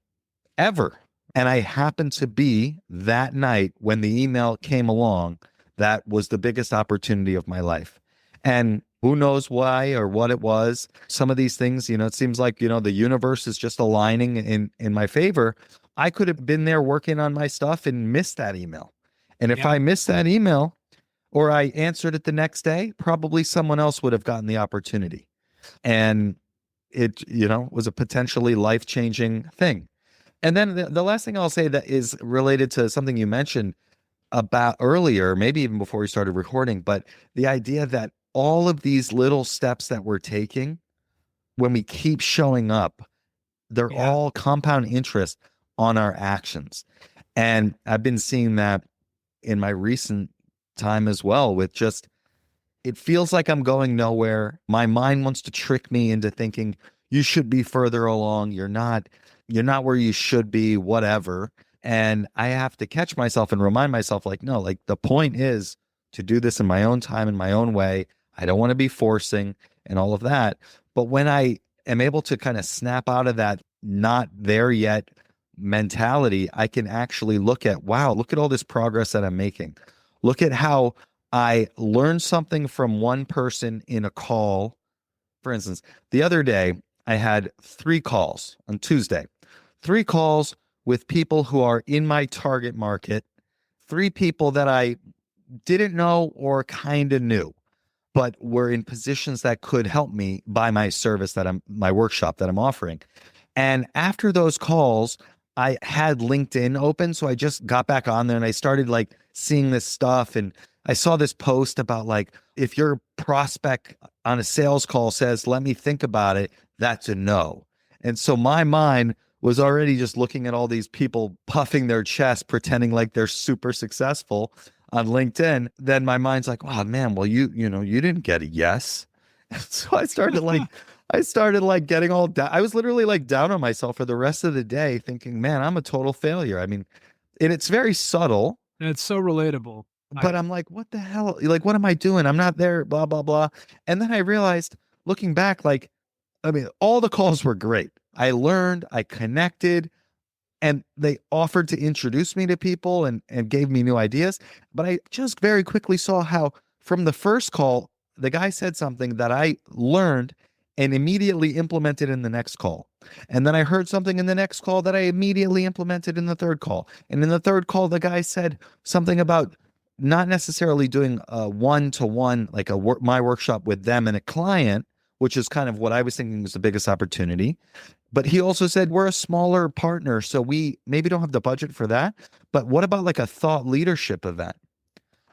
ever. And I happened to be that night when the email came along that was the biggest opportunity of my life. And who knows why or what it was. Some of these things, it seems like, the universe is just aligning in my favor. I could have been there working on my stuff and missed that email. And if Yeah. I missed that email or I answered it the next day, probably someone else would have gotten the opportunity. And it, was a potentially life-changing thing. And then the last thing I'll say that is related to something you mentioned about earlier, maybe even before we started recording, but the idea that all of these little steps that we're taking, when we keep showing up, they're Yeah. all compound interest on our actions. And I've been seeing that in my recent time as well, with just, it feels like I'm going nowhere. My mind wants to trick me into thinking you should be further along. You're not where you should be, whatever. And I have to catch myself and remind myself, like, no, like the point is to do this in my own time, in my own way. I don't want to be forcing and all of that. But when I am able to kind of snap out of that not there yet mentality, I can actually look at, wow, look at all this progress that I'm making. Look at how I learned something from one person in a call. For instance, the other day, I had 3 calls on Tuesday, 3 calls with people who are in my target market, 3 people that I didn't know or kind of knew, but were in positions that could help me buy my service my workshop that I'm offering. And after those calls, I had LinkedIn open. So I just got back on there and I started like seeing this stuff. And I saw this post about like, if your prospect on a sales call says, let me think about it, that's a no. And so my mind was already just looking at all these people puffing their chest, pretending like they're super successful on LinkedIn. Then my mind's like, oh man, well, you didn't get a yes. And so I started like getting all down. I was literally like down on myself for the rest of the day thinking, man, I'm a total failure. I mean, and it's very subtle. It's so relatable. But I'm like, what the hell? Like, what am I doing? I'm not there, blah, blah, blah. And then I realized looking back, like, I mean, all the calls were great. I learned, I connected, and they offered to introduce me to people and gave me new ideas. But I just very quickly saw how from the first call, the guy said something that I learned and immediately implemented in the next call. And then I heard something in the next call that I immediately implemented in the third call. And in the third call, the guy said something about not necessarily doing a one-to-one, like my workshop with them and a client, which is kind of what I was thinking was the biggest opportunity. But he also said, we're a smaller partner, so we maybe don't have the budget for that. But what about like a thought leadership event?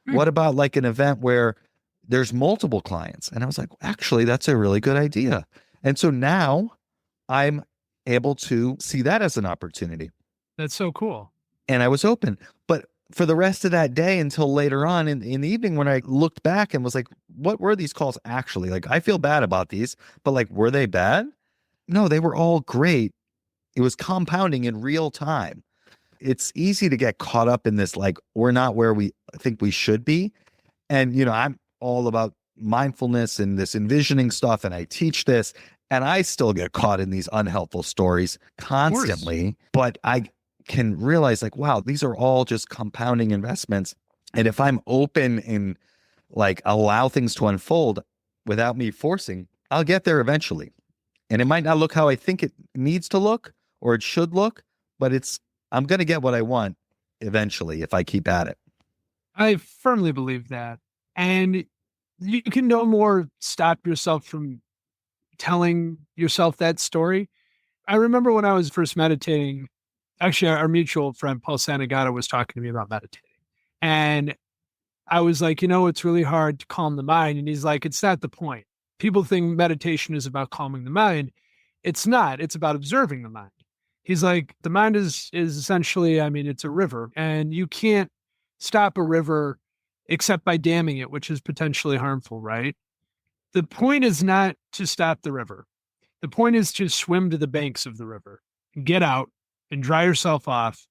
What about like an event where there's multiple clients? And I was like, actually, that's a really good idea. And so now I'm able to see that as an opportunity. That's so cool. And I was open. But for the rest of that day until later on in the evening, when I looked back and was like, what were these calls actually? Like, I feel bad about these, but like, were they bad? No, they were all great. It was compounding in real time. It's easy to get caught up in this, like, we're not where we think we should be. And, I'm all about mindfulness and this envisioning stuff, and I teach this, and I still get caught in these unhelpful stories constantly. But I can realize, like, wow, these are all just compounding investments. And if I'm open and like allow things to unfold without me forcing, I'll get there eventually. And it might not look how I think it needs to look or it should look, but I'm going to get what I want eventually if I keep at it. I firmly believe that. And you can no more stop yourself from telling yourself that story. I remember when I was first meditating, actually, our mutual friend, Paul Santagata, was talking to me about meditating. And I was like, it's really hard to calm the mind. And he's like, it's not the point. People think meditation is about calming the mind. It's not. It's about observing the mind. He's like, the mind is essentially, it's a river, and you can't stop a river except by damming it, which is potentially harmful, right? The point is not to stop the river. The point is to swim to the banks of the river, get out and dry yourself off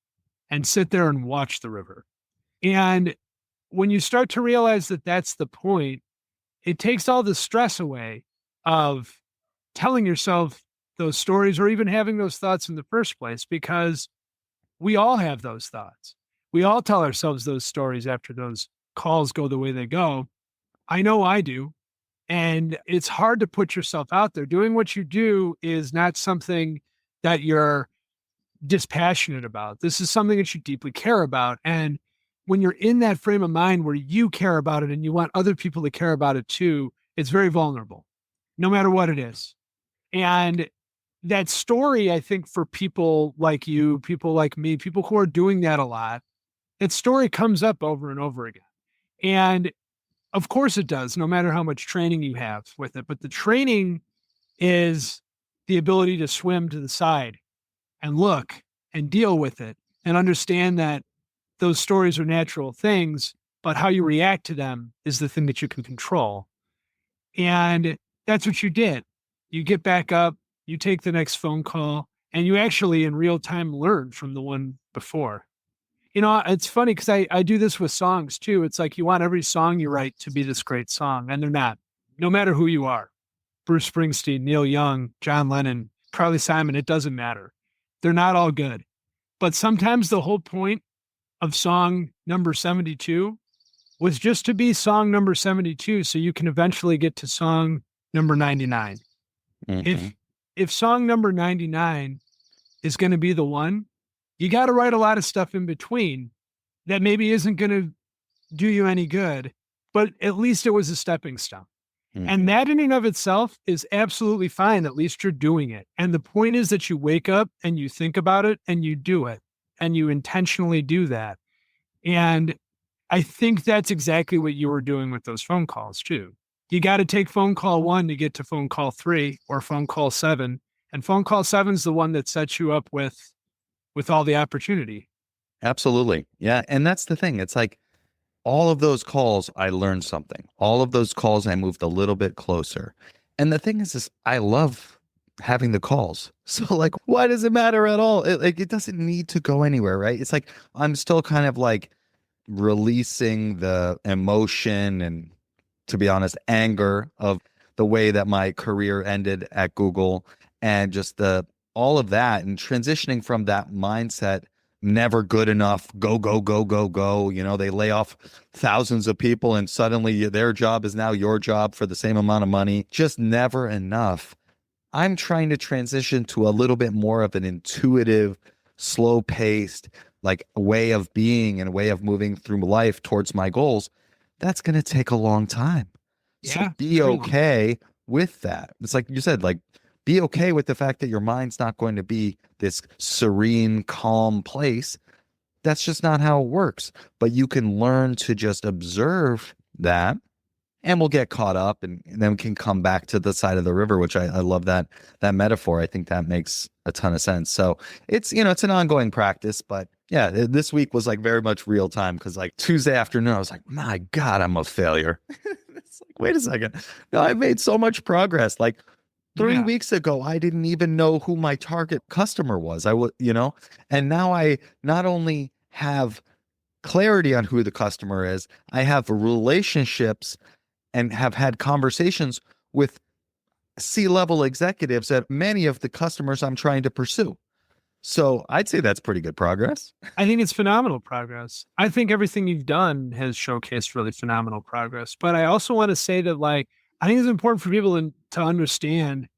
and sit there and watch the river. And when you start to realize that that's the point, it takes all the stress away of telling yourself those stories or even having those thoughts in the first place, because we all have those thoughts. We all tell ourselves those stories after those calls go the way they go. I know I do. And it's hard to put yourself out there. Doing what you do is not something that you're dispassionate about. This is something that you deeply care about. And when you're in that frame of mind where you care about it and you want other people to care about it too, it's very vulnerable, no matter what it is. And that story, I think, for people like you, people like me, people who are doing that a lot, that story comes up over and over again. And of course it does, no matter how much training you have with it. But the training is the ability to swim to the side and look and deal with it and understand that those stories are natural things, but how you react to them is the thing that you can control. And that's what you did. You get back up, you take the next phone call, and you actually in real time learn from the one before. It's funny because I do this with songs too. It's like you want every song you write to be this great song, and they're not, no matter who you are. Bruce Springsteen, Neil Young, John Lennon, Carly Simon, it doesn't matter. They're not all good. But sometimes the whole point of song number 72 was just to be song number 72 so you can eventually get to song number 99. Mm-hmm. If song number 99 is going to be the one, you got to write a lot of stuff in between that maybe isn't going to do you any good, but at least it was a stepping stone. Mm-hmm. And that in and of itself is absolutely fine. At least you're doing it. And the point is that you wake up and you think about it and you do it and you intentionally do that. And I think that's exactly what you were doing with those phone calls too. You got to take phone call 1 to get to phone call 3 or phone call 7. And phone call 7 is the one that sets you up with all the opportunity. Absolutely. Yeah. And that's the thing. It's like all of those calls, I learned something. All of those calls, I moved a little bit closer. And the thing is I love having the calls. So like, why does it matter at all? It doesn't need to go anywhere, right? It's like, I'm still kind of like releasing the emotion and, to be honest, anger of the way that my career ended at Google and just all of that and transitioning from that mindset, never good enough, go, go, go, go, go. They lay off thousands of people and suddenly their job is now your job for the same amount of money. Just never enough. I'm trying to transition to a little bit more of an intuitive, slow-paced, like way of being and way of moving through life towards my goals. That's going to take a long time. Yeah, so be okay with that. It's like you said, like, be okay with the fact that your mind's not going to be this serene, calm place. That's just not how it works. But you can learn to just observe that, and we'll get caught up and then we can come back to the side of the river, which I love that metaphor. I think that makes a ton of sense. So it's, it's an ongoing practice, but yeah, this week was like very much real time because like Tuesday afternoon, I was like, my God, I'm a failure. It's like, wait a second. No, I made so much progress. Like 3 weeks ago, I didn't even know who my target customer was. And now I not only have clarity on who the customer is, I have relationships and have had conversations with C-level executives at many of the customers I'm trying to pursue. So I'd say that's pretty good progress. I think it's phenomenal progress. I think everything you've done has showcased really phenomenal progress. But I also want to say that, like, I think it's important for people to understand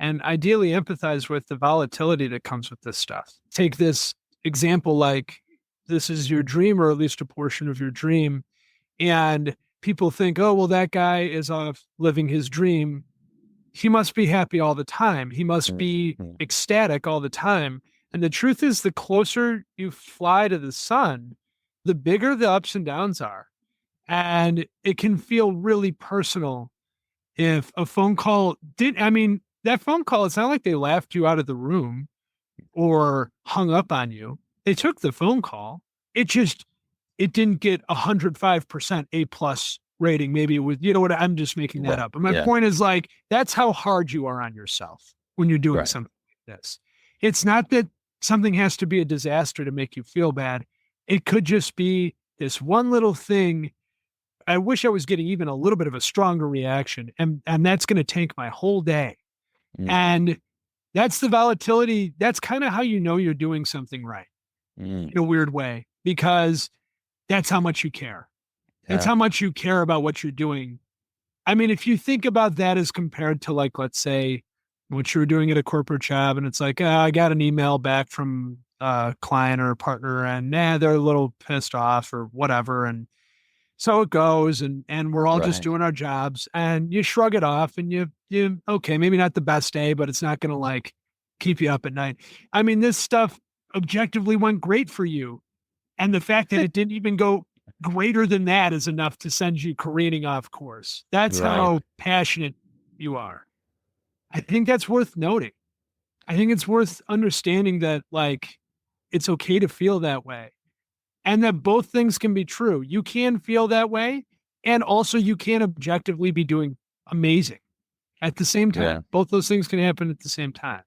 and ideally empathize with the volatility that comes with this stuff. Take this example, like this is your dream, or at least a portion of your dream. And people think, oh, well, that guy is off living his dream. He must be happy all the time. He must be ecstatic all the time. And the truth is, the closer you fly to the sun, the bigger the ups and downs are. And it can feel really personal if a phone call that phone call, it's not like they laughed you out of the room or hung up on you. They took the phone call. It didn't get 105% A+ rating. Maybe it was, I'm just making that up. But my point is, like, that's how hard you are on yourself when you're doing something like this. It's not that something has to be a disaster to make you feel bad. It could just be this one little thing. I wish I was getting even a little bit of a stronger reaction. And that's going to tank my whole day. And that's the volatility. That's kind of how you know you're doing something right in a weird way, because that's how much you care. It's Yeah. how much you care about what you're doing. I mean, if you think about that as compared to like, let's say what you were doing at a corporate job and it's like, I got an email back from a client or a partner and they're a little pissed off or whatever. And so it goes and we're all just Right. doing our jobs and you shrug it off and okay, maybe not the best day, but it's not going to like keep you up at night. I mean, this stuff objectively went great for you. And the fact that it didn't even go greater than that is enough to send you careening off course. That's Right. how passionate you are. I think that's worth noting. I think it's worth understanding that like it's okay to feel that way and that both things can be true. You can feel that way and also you can objectively be doing amazing at the same Yeah. time. Both those things can happen at the same time.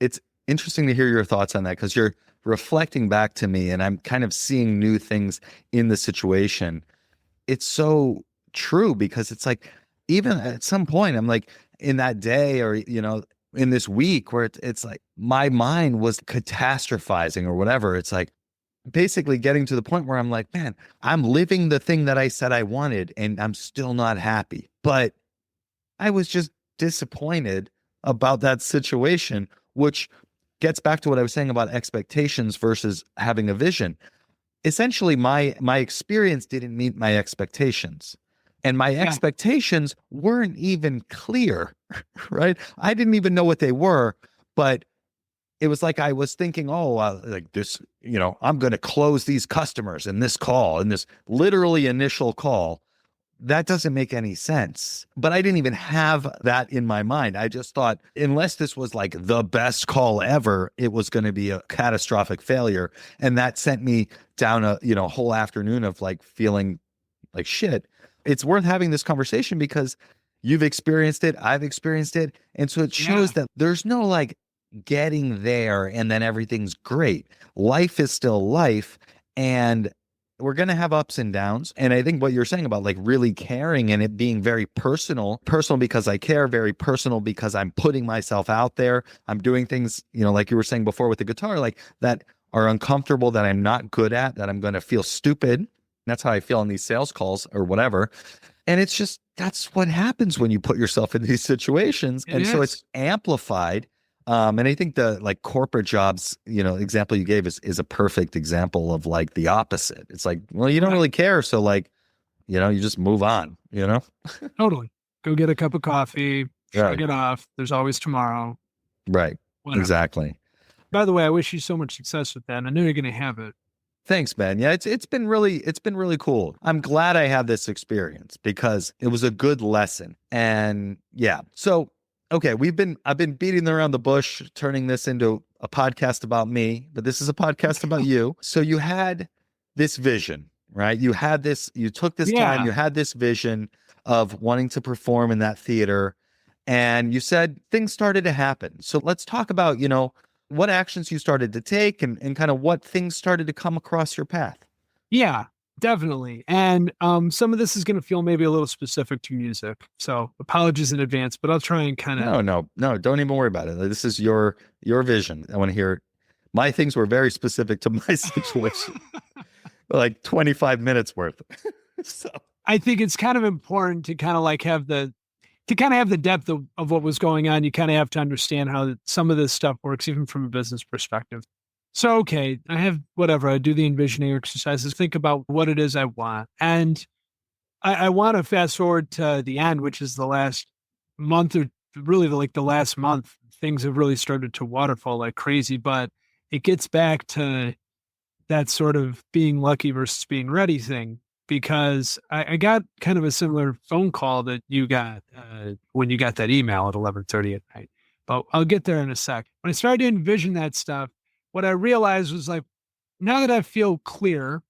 It's interesting to hear your thoughts on that because you're reflecting back to me and I'm kind of seeing new things in the situation. It's so true because it's like, even at some point, I'm like in that day or, in this week where it's like my mind was catastrophizing or whatever. It's like basically getting to the point where I'm like, man, I'm living the thing that I said I wanted and I'm still not happy. But I was just disappointed about that situation, which gets back to what I was saying about expectations versus having a vision. Essentially, my experience didn't meet my expectations. And my Yeah. expectations weren't even clear, right? I didn't even know what they were, but it was like I was thinking, oh, like this, I'm going to close these customers in this call, in this literally initial call. That doesn't make any sense. But I didn't even have that in my mind. I just thought, unless this was like the best call ever, it was going to be a catastrophic failure. And that sent me down a, whole afternoon of like feeling like shit. It's worth having this conversation because you've experienced it, I've experienced it. And so it shows that there's no like getting there and then everything's great. Life is still life. And we're going to have ups and downs. And I think what you're saying about like really caring and it being very personal because I care, very personal because I'm putting myself out there. I'm doing things, like you were saying before with the guitar, like that are uncomfortable, that I'm not good at, that I'm going to feel stupid. That's how I feel in these sales calls or whatever. And it's just, that's what happens when you put yourself in these situations. So it's amplified. And I think the like corporate jobs, example you gave is a perfect example of like the opposite. It's like, well, you don't really care. So like, you just move on, Totally. Go get a cup of coffee, shrug it off. There's always tomorrow. Right. Whatever. Exactly. By the way, I wish you so much success with that. I know you're going to have it. Thanks, man. Yeah, it's been really cool. I'm glad I had this experience because it was a good lesson. And yeah. So okay, I've been beating around the bush, turning this into a podcast about me, but this is a podcast about you. So you had this vision, right? You took this time, you had this vision of wanting to perform in that theater, and you said things started to happen. So let's talk about, what actions you started to take and kind of what things started to come across your path. Yeah. Definitely. And some of this is going to feel maybe a little specific to music. So apologies in advance, but I'll try and kind of. No, don't even worry about it. This is your vision. I want to hear. My things were very specific to my situation, like 25 minutes worth. So I think it's kind of important to kind of like have the depth of what was going on. You kind of have to understand how some of this stuff works, even from a business perspective. So, okay, I have whatever. I do the envisioning exercises, think about what it is I want. And I want to fast forward to the end, which is the last month or really the last month. Things have really started to waterfall like crazy, but it gets back to that sort of being lucky versus being ready thing, because I got kind of a similar phone call that you got when you got that email at 11:30 at night. But I'll get there in a sec. When I started to envision that stuff, what I realized was like, now that I feel clear,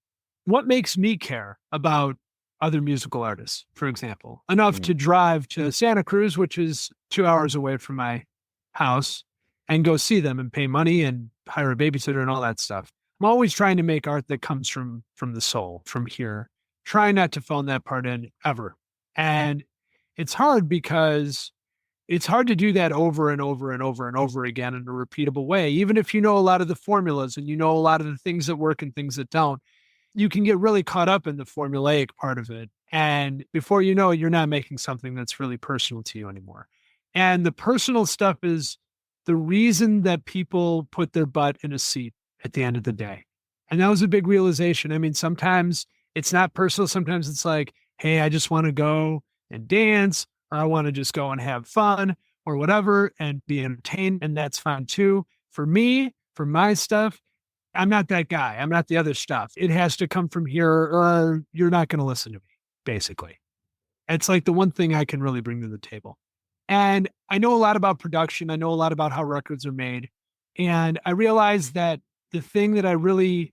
what makes me care about other musical artists, for example, enough to drive to Santa Cruz, which is 2 hours away from my house, and go see them and pay money and hire a babysitter and all that stuff. I'm always trying to make art that comes from the soul, from here. Try not to phone that part in ever. And it's hard because it's hard to do that over and over and over and over again in a repeatable way. Even if you know a lot of the formulas and you know a lot of the things that work and things that don't, you can get really caught up in the formulaic part of it. And before you know it, you're not making something that's really personal to you anymore. And the personal stuff is the reason that people put their butt in a seat at the end of the day. And that was a big realization. I mean, sometimes it's not personal. Sometimes it's like, hey, I just want to go and dance, or I want to just go and have fun or whatever and be entertained. And that's fine too. For me, for my stuff, I'm not that guy. I'm not the other stuff. It has to come from here or you're not going to listen to me, basically. It's like the one thing I can really bring to the table. And I know a lot about production. I know a lot about how records are made. And I realized that the thing that I really,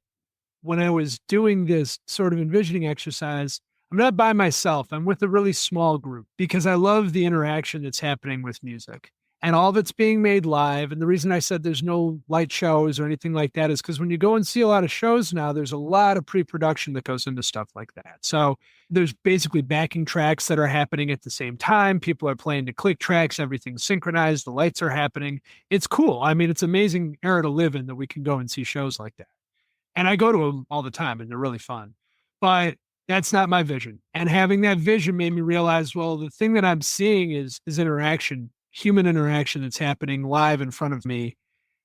when I was doing this sort of envisioning exercise, I'm not by myself. I'm with a really small group because I love the interaction that's happening with music and all of it's being made live. And the reason I said there's no light shows or anything like that is because when you go and see a lot of shows now, there's a lot of pre-production that goes into stuff like that. So there's basically backing tracks that are happening at the same time. People are playing to click tracks, everything's synchronized, the lights are happening. It's cool. I mean, it's an amazing era to live in that we can go and see shows like that. And I go to them all the time and they're really fun. But that's not my vision. And having that vision made me realize, well, the thing that I'm seeing is interaction, human interaction that's happening live in front of me.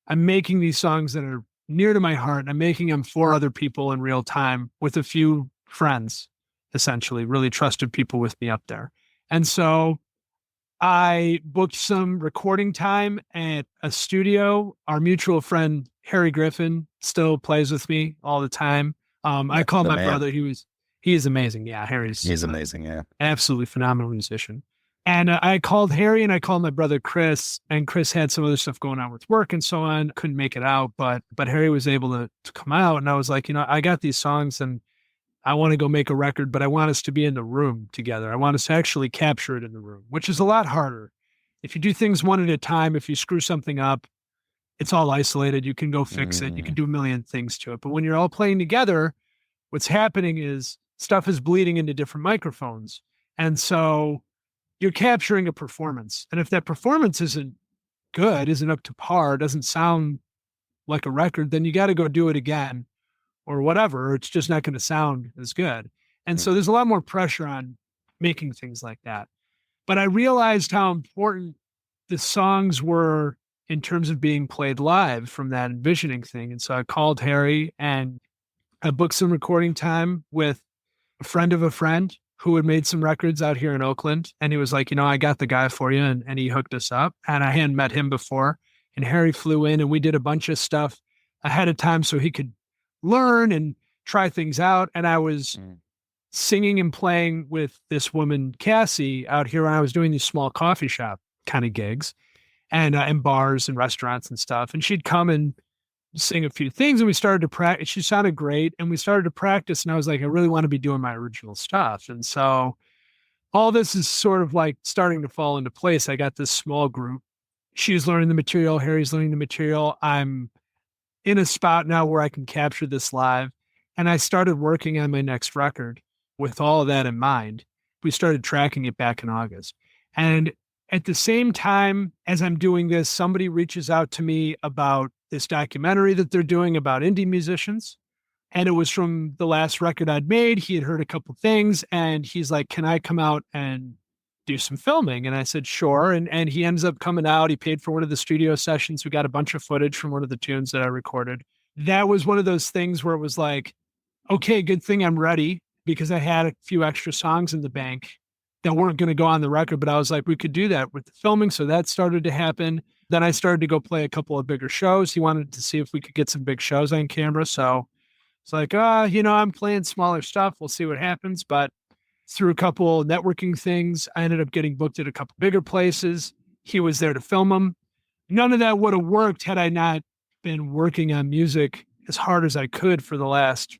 I'm making these songs that are near to my heart. I'm making them for other people in real time with a few friends, essentially, really trusted people with me up there. And so I booked some recording time at a studio. Our mutual friend, Harry Griffin, still plays with me all the time. I call my brother. He is amazing. Yeah, He's amazing. Yeah. Absolutely phenomenal musician. And I called Harry and I called my brother Chris, and Chris had some other stuff going on with work and so on. Couldn't make it out, but Harry was able to come out. And I was like, I got these songs and I want to go make a record, but I want us to be in the room together. I want us to actually capture it in the room, which is a lot harder. If you do things one at a time, if you screw something up, it's all isolated. You can go fix it. You can do a million things to it. But when you're all playing together, what's happening is stuff is bleeding into different microphones. And so you're capturing a performance. And if that performance isn't good, isn't up to par, doesn't sound like a record, then you got to go do it again or whatever. It's just not going to sound as good. And so there's a lot more pressure on making things like that. But I realized how important the songs were in terms of being played live from that envisioning thing. And so I called Harry and I booked some recording time with a friend of a friend who had made some records out here in Oakland. And he was like, I got the guy for you. And he hooked us up. And I hadn't met him before. And Harry flew in and we did a bunch of stuff ahead of time so he could learn and try things out. And I was singing and playing with this woman, Cassie, out here when I was doing these small coffee shop kind of gigs and in bars and restaurants and stuff. And she'd come and sing a few things and we started to practice. She sounded great. And we started to practice. And I was like, I really want to be doing my original stuff. And so all this is sort of like starting to fall into place. I got this small group. She's learning the material. Harry's learning the material. I'm in a spot now where I can capture this live. And I started working on my next record with all of that in mind. We started tracking it back in August. And at the same time as I'm doing this, somebody reaches out to me about this documentary that they're doing about indie musicians. And it was from the last record I'd made. He had heard a couple things and he's like, can I come out and do some filming? And I said, sure. And he ends up coming out. He paid for one of the studio sessions. We got a bunch of footage from one of the tunes that I recorded. That was one of those things where it was like, okay, good thing I'm ready because I had a few extra songs in the bank that weren't going to go on the record, but I was like, we could do that with the filming. So that started to happen. Then I started to go play a couple of bigger shows. He wanted to see if we could get some big shows on camera. So it's like, I'm playing smaller stuff. We'll see what happens. But through a couple networking things, I ended up getting booked at a couple bigger places. He was there to film them. None of that would have worked had I not been working on music as hard as I could for the last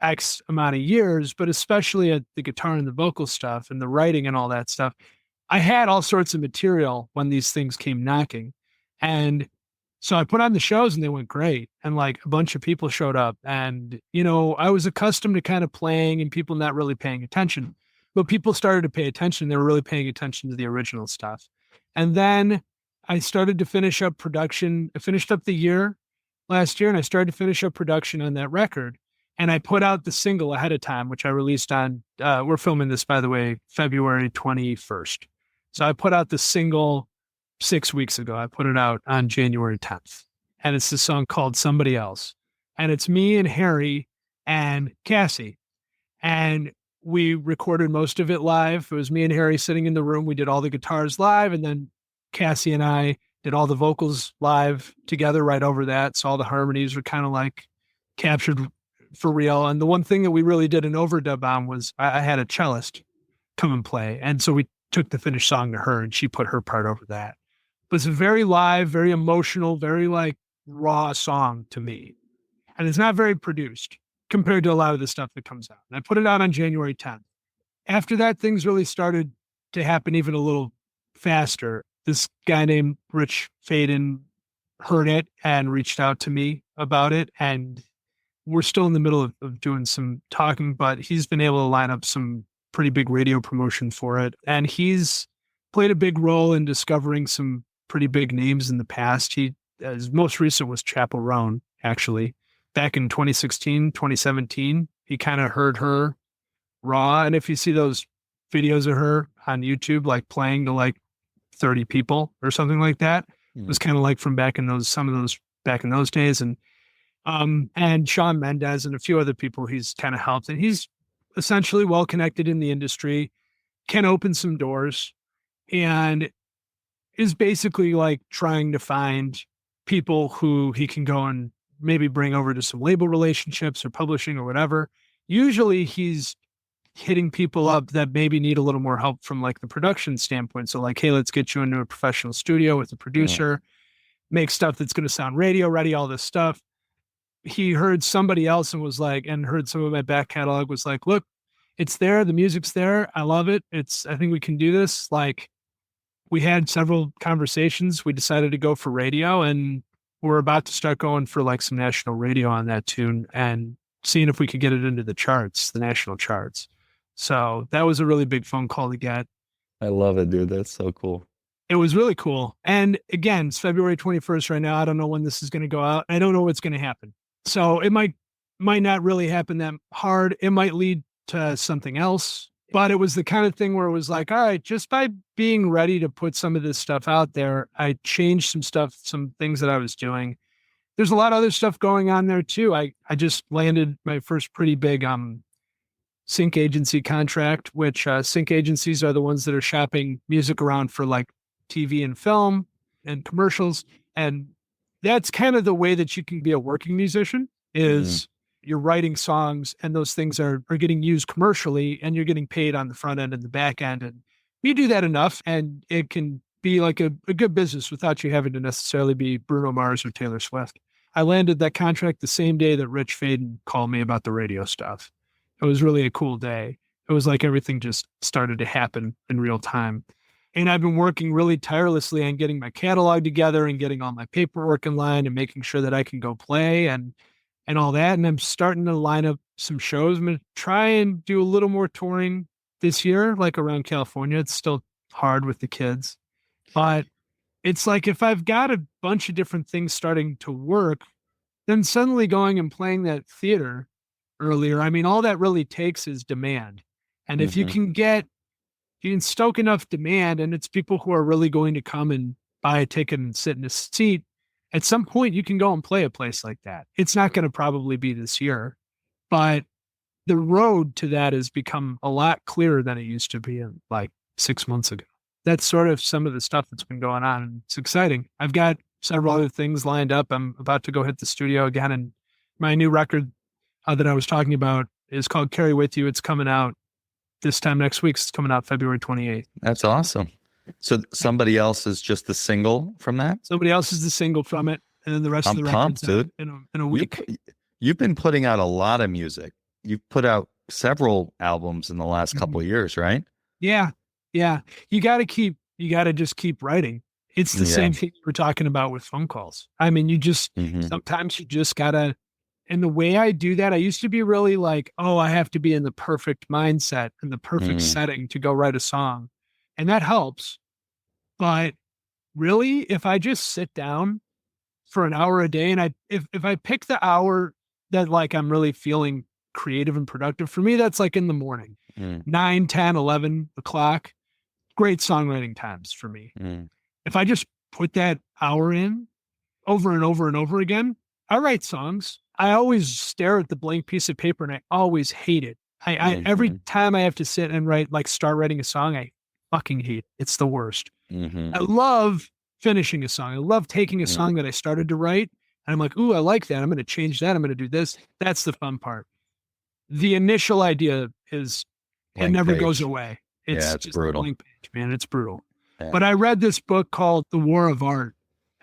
X amount of years, but especially at the guitar and the vocal stuff and the writing and all that stuff. I had all sorts of material when these things came knocking. And so I put on the shows and they went great. And like a bunch of people showed up and, I was accustomed to kind of playing and people not really paying attention, but people started to pay attention. They were really paying attention to the original stuff. And then I started to finish up production. I finished up the year last year and I started to finish up production on that record. And I put out the single ahead of time, which I released on, we're filming this, by the way, February 21st. So I put out the single 6 weeks ago. I put it out on January 10th. And it's the song called Somebody Else. And it's me and Harry and Cassie. And we recorded most of it live. It was me and Harry sitting in the room. We did all the guitars live. And then Cassie and I did all the vocals live together right over that. So all the harmonies were kind of like captured for real. And the one thing that we really did an overdub on was I had a cellist come and play. And so we took the finished song to her and she put her part over that. But it's a very live, very emotional, very like raw song to me. And it's not very produced compared to a lot of the stuff that comes out. And I put it out on January 10th. After that, things really started to happen even a little faster. This guy named Rich Faden heard it and reached out to me about it. And we're still in the middle of doing some talking, but he's been able to line up some pretty big radio promotion for it. And he's played a big role in discovering some pretty big names in the past. His most recent was Chappell Roan, actually. Back in 2016, 2017, he kind of heard her raw. And if you see those videos of her on YouTube, like playing to like 30 people or something like that, it was kind of like from back in those days. And Shawn Mendes and a few other people he's kind of helped. And he's essentially well connected in the industry, can open some doors, and is basically like trying to find people who he can go and maybe bring over to some label relationships or publishing or whatever. Usually he's hitting people up that maybe need a little more help from like the production standpoint. So like, hey, let's get you into a professional studio with a producer, make stuff that's going to sound radio ready, all this stuff. He heard somebody else and was like, and heard some of my back catalog, was like, look, it's there. The music's there. I love it. I think we can do this. Like, we had several conversations. We decided to go for radio, and we're about to start going for like some national radio on that tune and seeing if we could get it into the charts, the national charts. So that was a really big phone call to get. I love it, dude. That's so cool. It was really cool. And again, it's February 21st right now. I don't know when this is going to go out. I don't know what's going to happen. So it might not really happen that hard. It might lead to something else. But it was the kind of thing where it was like, all right, just by being ready to put some of this stuff out there, I changed some stuff, some things that I was doing. There's a lot of other stuff going on there too. I just landed my first pretty big sync agency contract, which sync agencies are the ones that are shopping music around for like TV and film and commercials. And that's kind of the way that you can be a working musician is you're writing songs and those things are getting used commercially and you're getting paid on the front end and the back end. And you do that enough and it can be like a good business without you having to necessarily be Bruno Mars or Taylor Swift. I landed that contract the same day that Rich Faden called me about the radio stuff. It was really a cool day. It was like everything just started to happen in real time. And I've been working really tirelessly on getting my catalog together and getting all my paperwork in line and making sure that I can go play and all that. And I'm starting to line up some shows. I'm going to try and do a little more touring this year, like around California. It's still hard with the kids, but it's like if I've got a bunch of different things starting to work, then suddenly going and playing that theater earlier, I mean, all that really takes is demand. And if you can stoke enough demand and it's people who are really going to come and buy a ticket and sit in a seat, at some point you can go and play a place like that. It's not going to probably be this year, but the road to that has become a lot clearer than it used to be in like 6 months ago. That's sort of some of the stuff that's been going on. And it's exciting. I've got several other things lined up. I'm about to go hit the studio again. And my new record that I was talking about is called Carry With You. It's coming out this time next week. It's coming out February 28th. That's awesome. So somebody else is just the single from that? Somebody else is the single from it. And then the rest of the record's dude. In a week. You've been putting out a lot of music. You've put out several albums in the last couple of years, right? Yeah. Yeah. You got to just keep writing. It's the same thing we're talking about with phone calls. I mean, sometimes you just gotta, and the way I do that, I used to be really like, oh, I have to be in the perfect mindset and the perfect setting to go write a song. And that helps. But really, if I just sit down for an hour a day and if I pick the hour that like I'm really feeling creative and productive. For me, that's like in the morning, Mm, 9, 10, 11 o'clock, great songwriting times for me. mm, If I just put that hour in over and over and over again, I write songs. I always stare at the blank piece of paper and I always hate it. Every mhm, time I have to sit and start writing a song, I fucking hate it. It's the worst. mhm, I love finishing a song. I love taking a mm. song that I started to write and I'm like, ooh, I like that. I'm going to change that. I'm going to do this. That's the fun part. The initial idea is it Blank never goes page. away. Yeah, It's it's just a brutal. blank page, man. It's brutal. Yeah. But I read this book called The War of Art.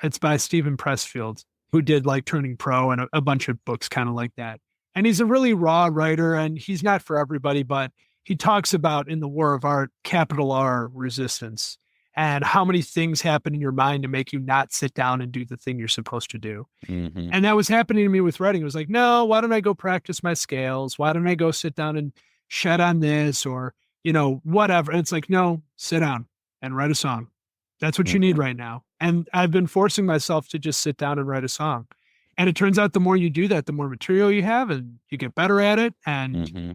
It's by Stephen Pressfield, who did like Turning Pro and a bunch of books kind of like that. And he's a really raw writer and he's not for everybody, but he talks about in The War of Art, capital R resistance and how many things happen in your mind to make you not sit down and do the thing you're supposed to do. Hmm. And that was happening to me with writing. It was like, no, why don't I go practice my scales? Why don't I go sit down and shed on this or, whatever. And it's like, no, sit down and write a song. That's what you need right now. And I've been forcing myself to just sit down and write a song. And it turns out the more you do that, the more material you have and you get better at it and Hmm.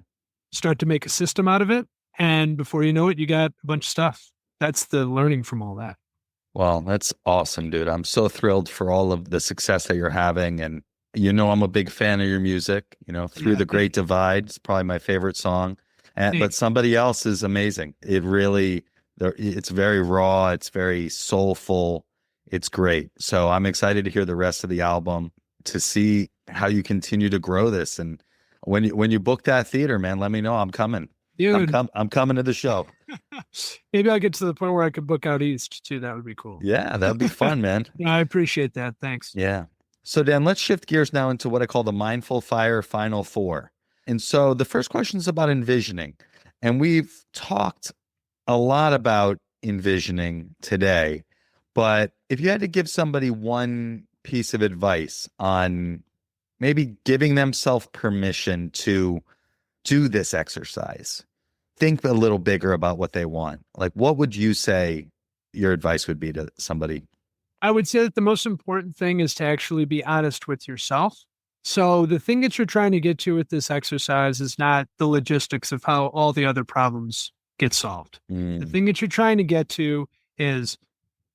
start to make a system out of it. And before you know it, you got a bunch of stuff. That's the learning from all that. Well, that's awesome, dude. I'm so thrilled for all of the success that you're having. And I'm a big fan of your music. Through Yeah, the Great Divide, it's probably my favorite song. But thanks. somebody else is amazing. It's very raw. It's very soulful. It's great. So I'm excited to hear the rest of the album to see how you continue to grow this. And when you book that theater, man, let me know. I'm coming. Dude, I'm coming to the show. maybe I'll get to the point where I could book out East too. That would be cool. Yeah, that'd be fun, man. I appreciate that. Thanks. Yeah. So Dan, let's shift gears now into what I call the mindful fire final four. And so the first question is about envisioning. And we've talked a lot about envisioning today, but if you had to give somebody one piece of advice on maybe giving themselves permission to do this exercise, think a little bigger about what they want. Like, what would you say your advice would be to somebody? I would say that the most important thing is to actually be honest with yourself. So the thing that you're trying to get to with this exercise is not the logistics of how all the other problems get solved. The Mm, thing that you're trying to get to is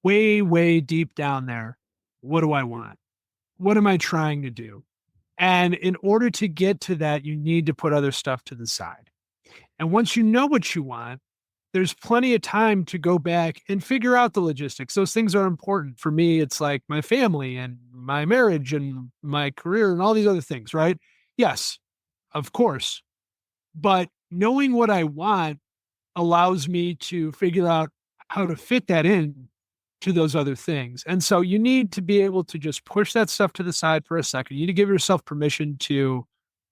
way, way deep down there. What do I want? What am I trying to do? And in order to get to that, you need to put other stuff to the side. And once you know what you want, there's plenty of time to go back and figure out the logistics. Those things are important. For me, it's like my family and my marriage and my career and all these other things, right? Yes, of course. But knowing what I want allows me to figure out how to fit that in to those other things. And so you need to be able to just push that stuff to the side for a second. You need to give yourself permission to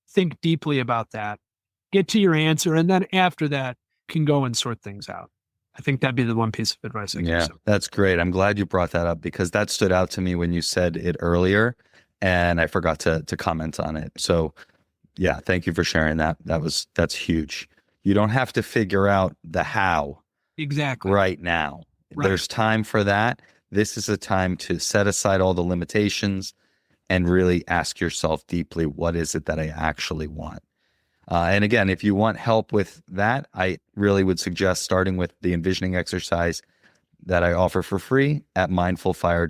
think deeply about that, get to your answer, and then after that, can go and sort things out. I think that'd be the one piece of advice I give. yeah, that's great. I'm glad you brought that up because that stood out to me when you said it earlier and I forgot to comment on it. So yeah, thank you for sharing that. That's huge. You don't have to figure out the how Exactly. right now. Right. There's time for that. This is a time to set aside all the limitations and really ask yourself deeply, what is it that I actually want? And again, if you want help with that, I really would suggest starting with the envisioning exercise that I offer for free at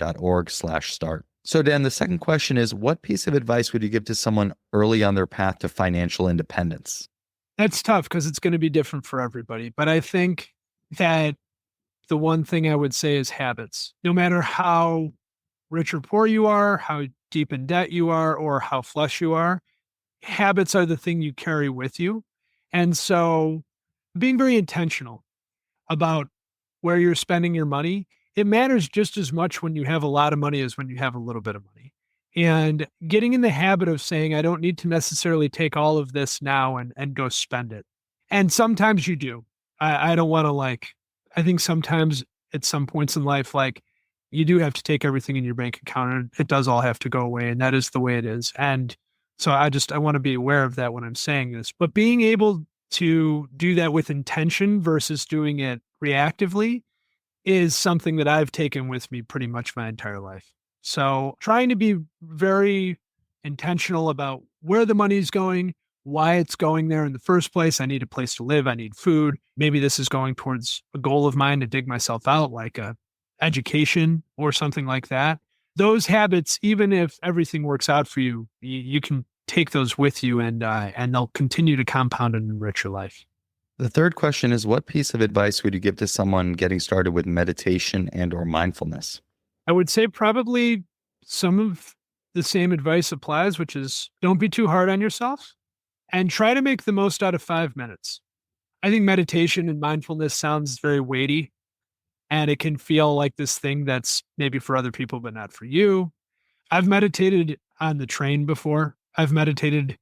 mindfulfire.org/start. So Dan, the second question is, what piece of advice would you give to someone early on their path to financial independence? That's tough because it's going to be different for everybody. But I think that the one thing I would say is habits. No matter how rich or poor you are, how deep in debt you are, or how flush you are, habits are the thing you carry with you. And so being very intentional about where you're spending your money, it matters just as much when you have a lot of money as when you have a little bit of money. And getting in the habit of saying, I don't need to necessarily take all of this now and go spend it. And sometimes you do. I don't want to I think sometimes at some points in life, you do have to take everything in your bank account and it does all have to go away. And that is the way it is. And so I want to be aware of that when I'm saying this, but being able to do that with intention versus doing it reactively is something that I've taken with me pretty much my entire life. So trying to be very intentional about where the money's going, why it's going there in the first place. I need a place to live. I need food. Maybe this is going towards a goal of mine to dig myself out, like a education or something like that. Those habits, even if everything works out for you, you can take those with you and they'll continue to compound and enrich your life. The third question is, what piece of advice would you give to someone getting started with meditation and or mindfulness? I would say probably some of the same advice applies, which is don't be too hard on yourself and try to make the most out of 5 minutes. I think meditation and mindfulness sounds very weighty, and it can feel like this thing that's maybe for other people, but not for you. I've meditated on the train before. I've meditated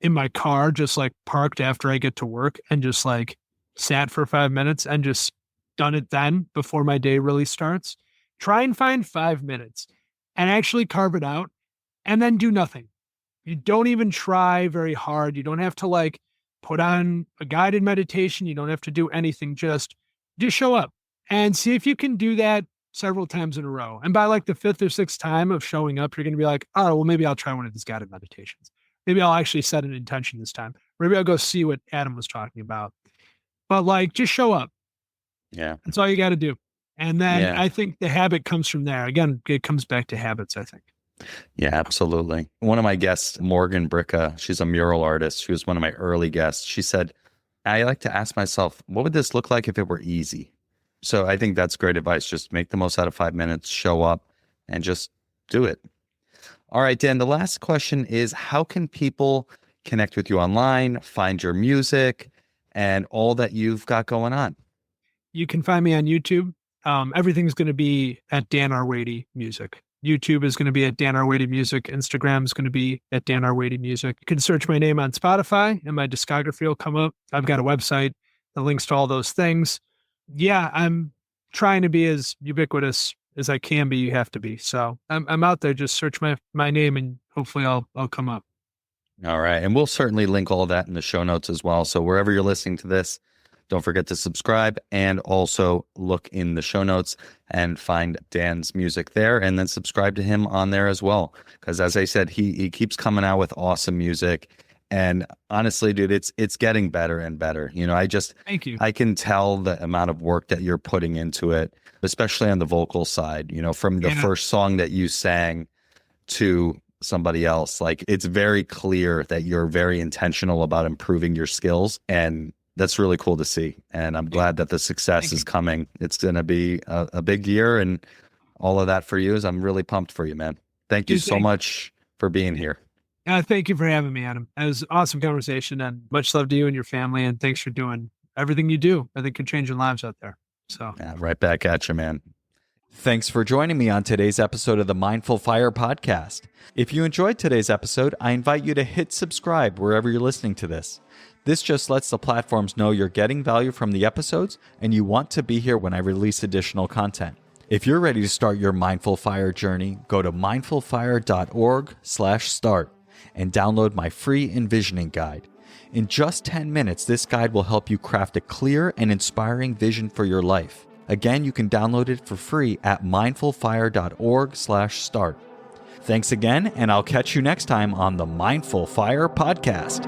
in my car, just like parked after I get to work and just like sat for 5 minutes and just done it then before my day really starts. Try and find 5 minutes and actually carve it out and then do nothing. You don't even try very hard. You don't have to like put on a guided meditation. You don't have to do anything. Just show up and see if you can do that several times in a row. And by like the 5th or 6th time of showing up, you're going to be like, oh, well, maybe I'll try one of these guided meditations. Maybe I'll actually set an intention this time. Maybe I'll go see what Adam was talking about. But like, just show up. Yeah. That's all you got to do. And then Yeah. I think the habit comes from there. Again, it comes back to habits, I think. Yeah, absolutely. One of my guests, Morgan Bricka, she's a mural artist. She was one of my early guests. She said, I like to ask myself, what would this look like if it were easy? So I think that's great advice. Just make the most out of 5 minutes, show up, and just do it. All right, Dan, the last question is, how can people connect with you online, find your music, and all that you've got going on? You can find me on YouTube. Everything's going to be at Dan Arwady Music. YouTube is going to be at Dan Arwady Music. Instagram is going to be at Dan Arwady Music. You can search my name on Spotify and my discography will come up. I've got a website that links to all those things. Yeah, I'm trying to be as ubiquitous as I can be. You have to be. So I'm out there. Just search my name and hopefully I'll come up. All right. And we'll certainly link all of that in the show notes as well. So wherever you're listening to this, don't forget to subscribe and also look in the show notes and find Dan's music there and then subscribe to him on there as well. Because as I said, he keeps coming out with awesome music. And honestly, dude, it's getting better and better. You know, Thank you. I can tell the amount of work that you're putting into it, especially on the vocal side, you know, from the first song that you sang to somebody else. Like, it's very clear that you're very intentional about improving your skills, and that's really cool to see. And I'm glad that the success is coming. It's going to be a big year and all of that for you. I'm really pumped for you, man. Thank you so much for being here. Thank you for having me, Adam. It was an awesome conversation and much love to you and your family. And thanks for doing everything you do. I think you're changing lives out there. So yeah, right back at you, man. Thanks for joining me on today's episode of the Mindful Fire podcast. If you enjoyed today's episode, I invite you to hit subscribe wherever you're listening to this. This just lets the platforms know you're getting value from the episodes and you want to be here when I release additional content. If you're ready to start your Mindful Fire journey, go to mindfulfire.org/start and download my free envisioning guide. In just 10 minutes, this guide will help you craft a clear and inspiring vision for your life. Again, you can download it for free at mindfulfire.org/start. Thanks again, and I'll catch you next time on the Mindful Fire podcast.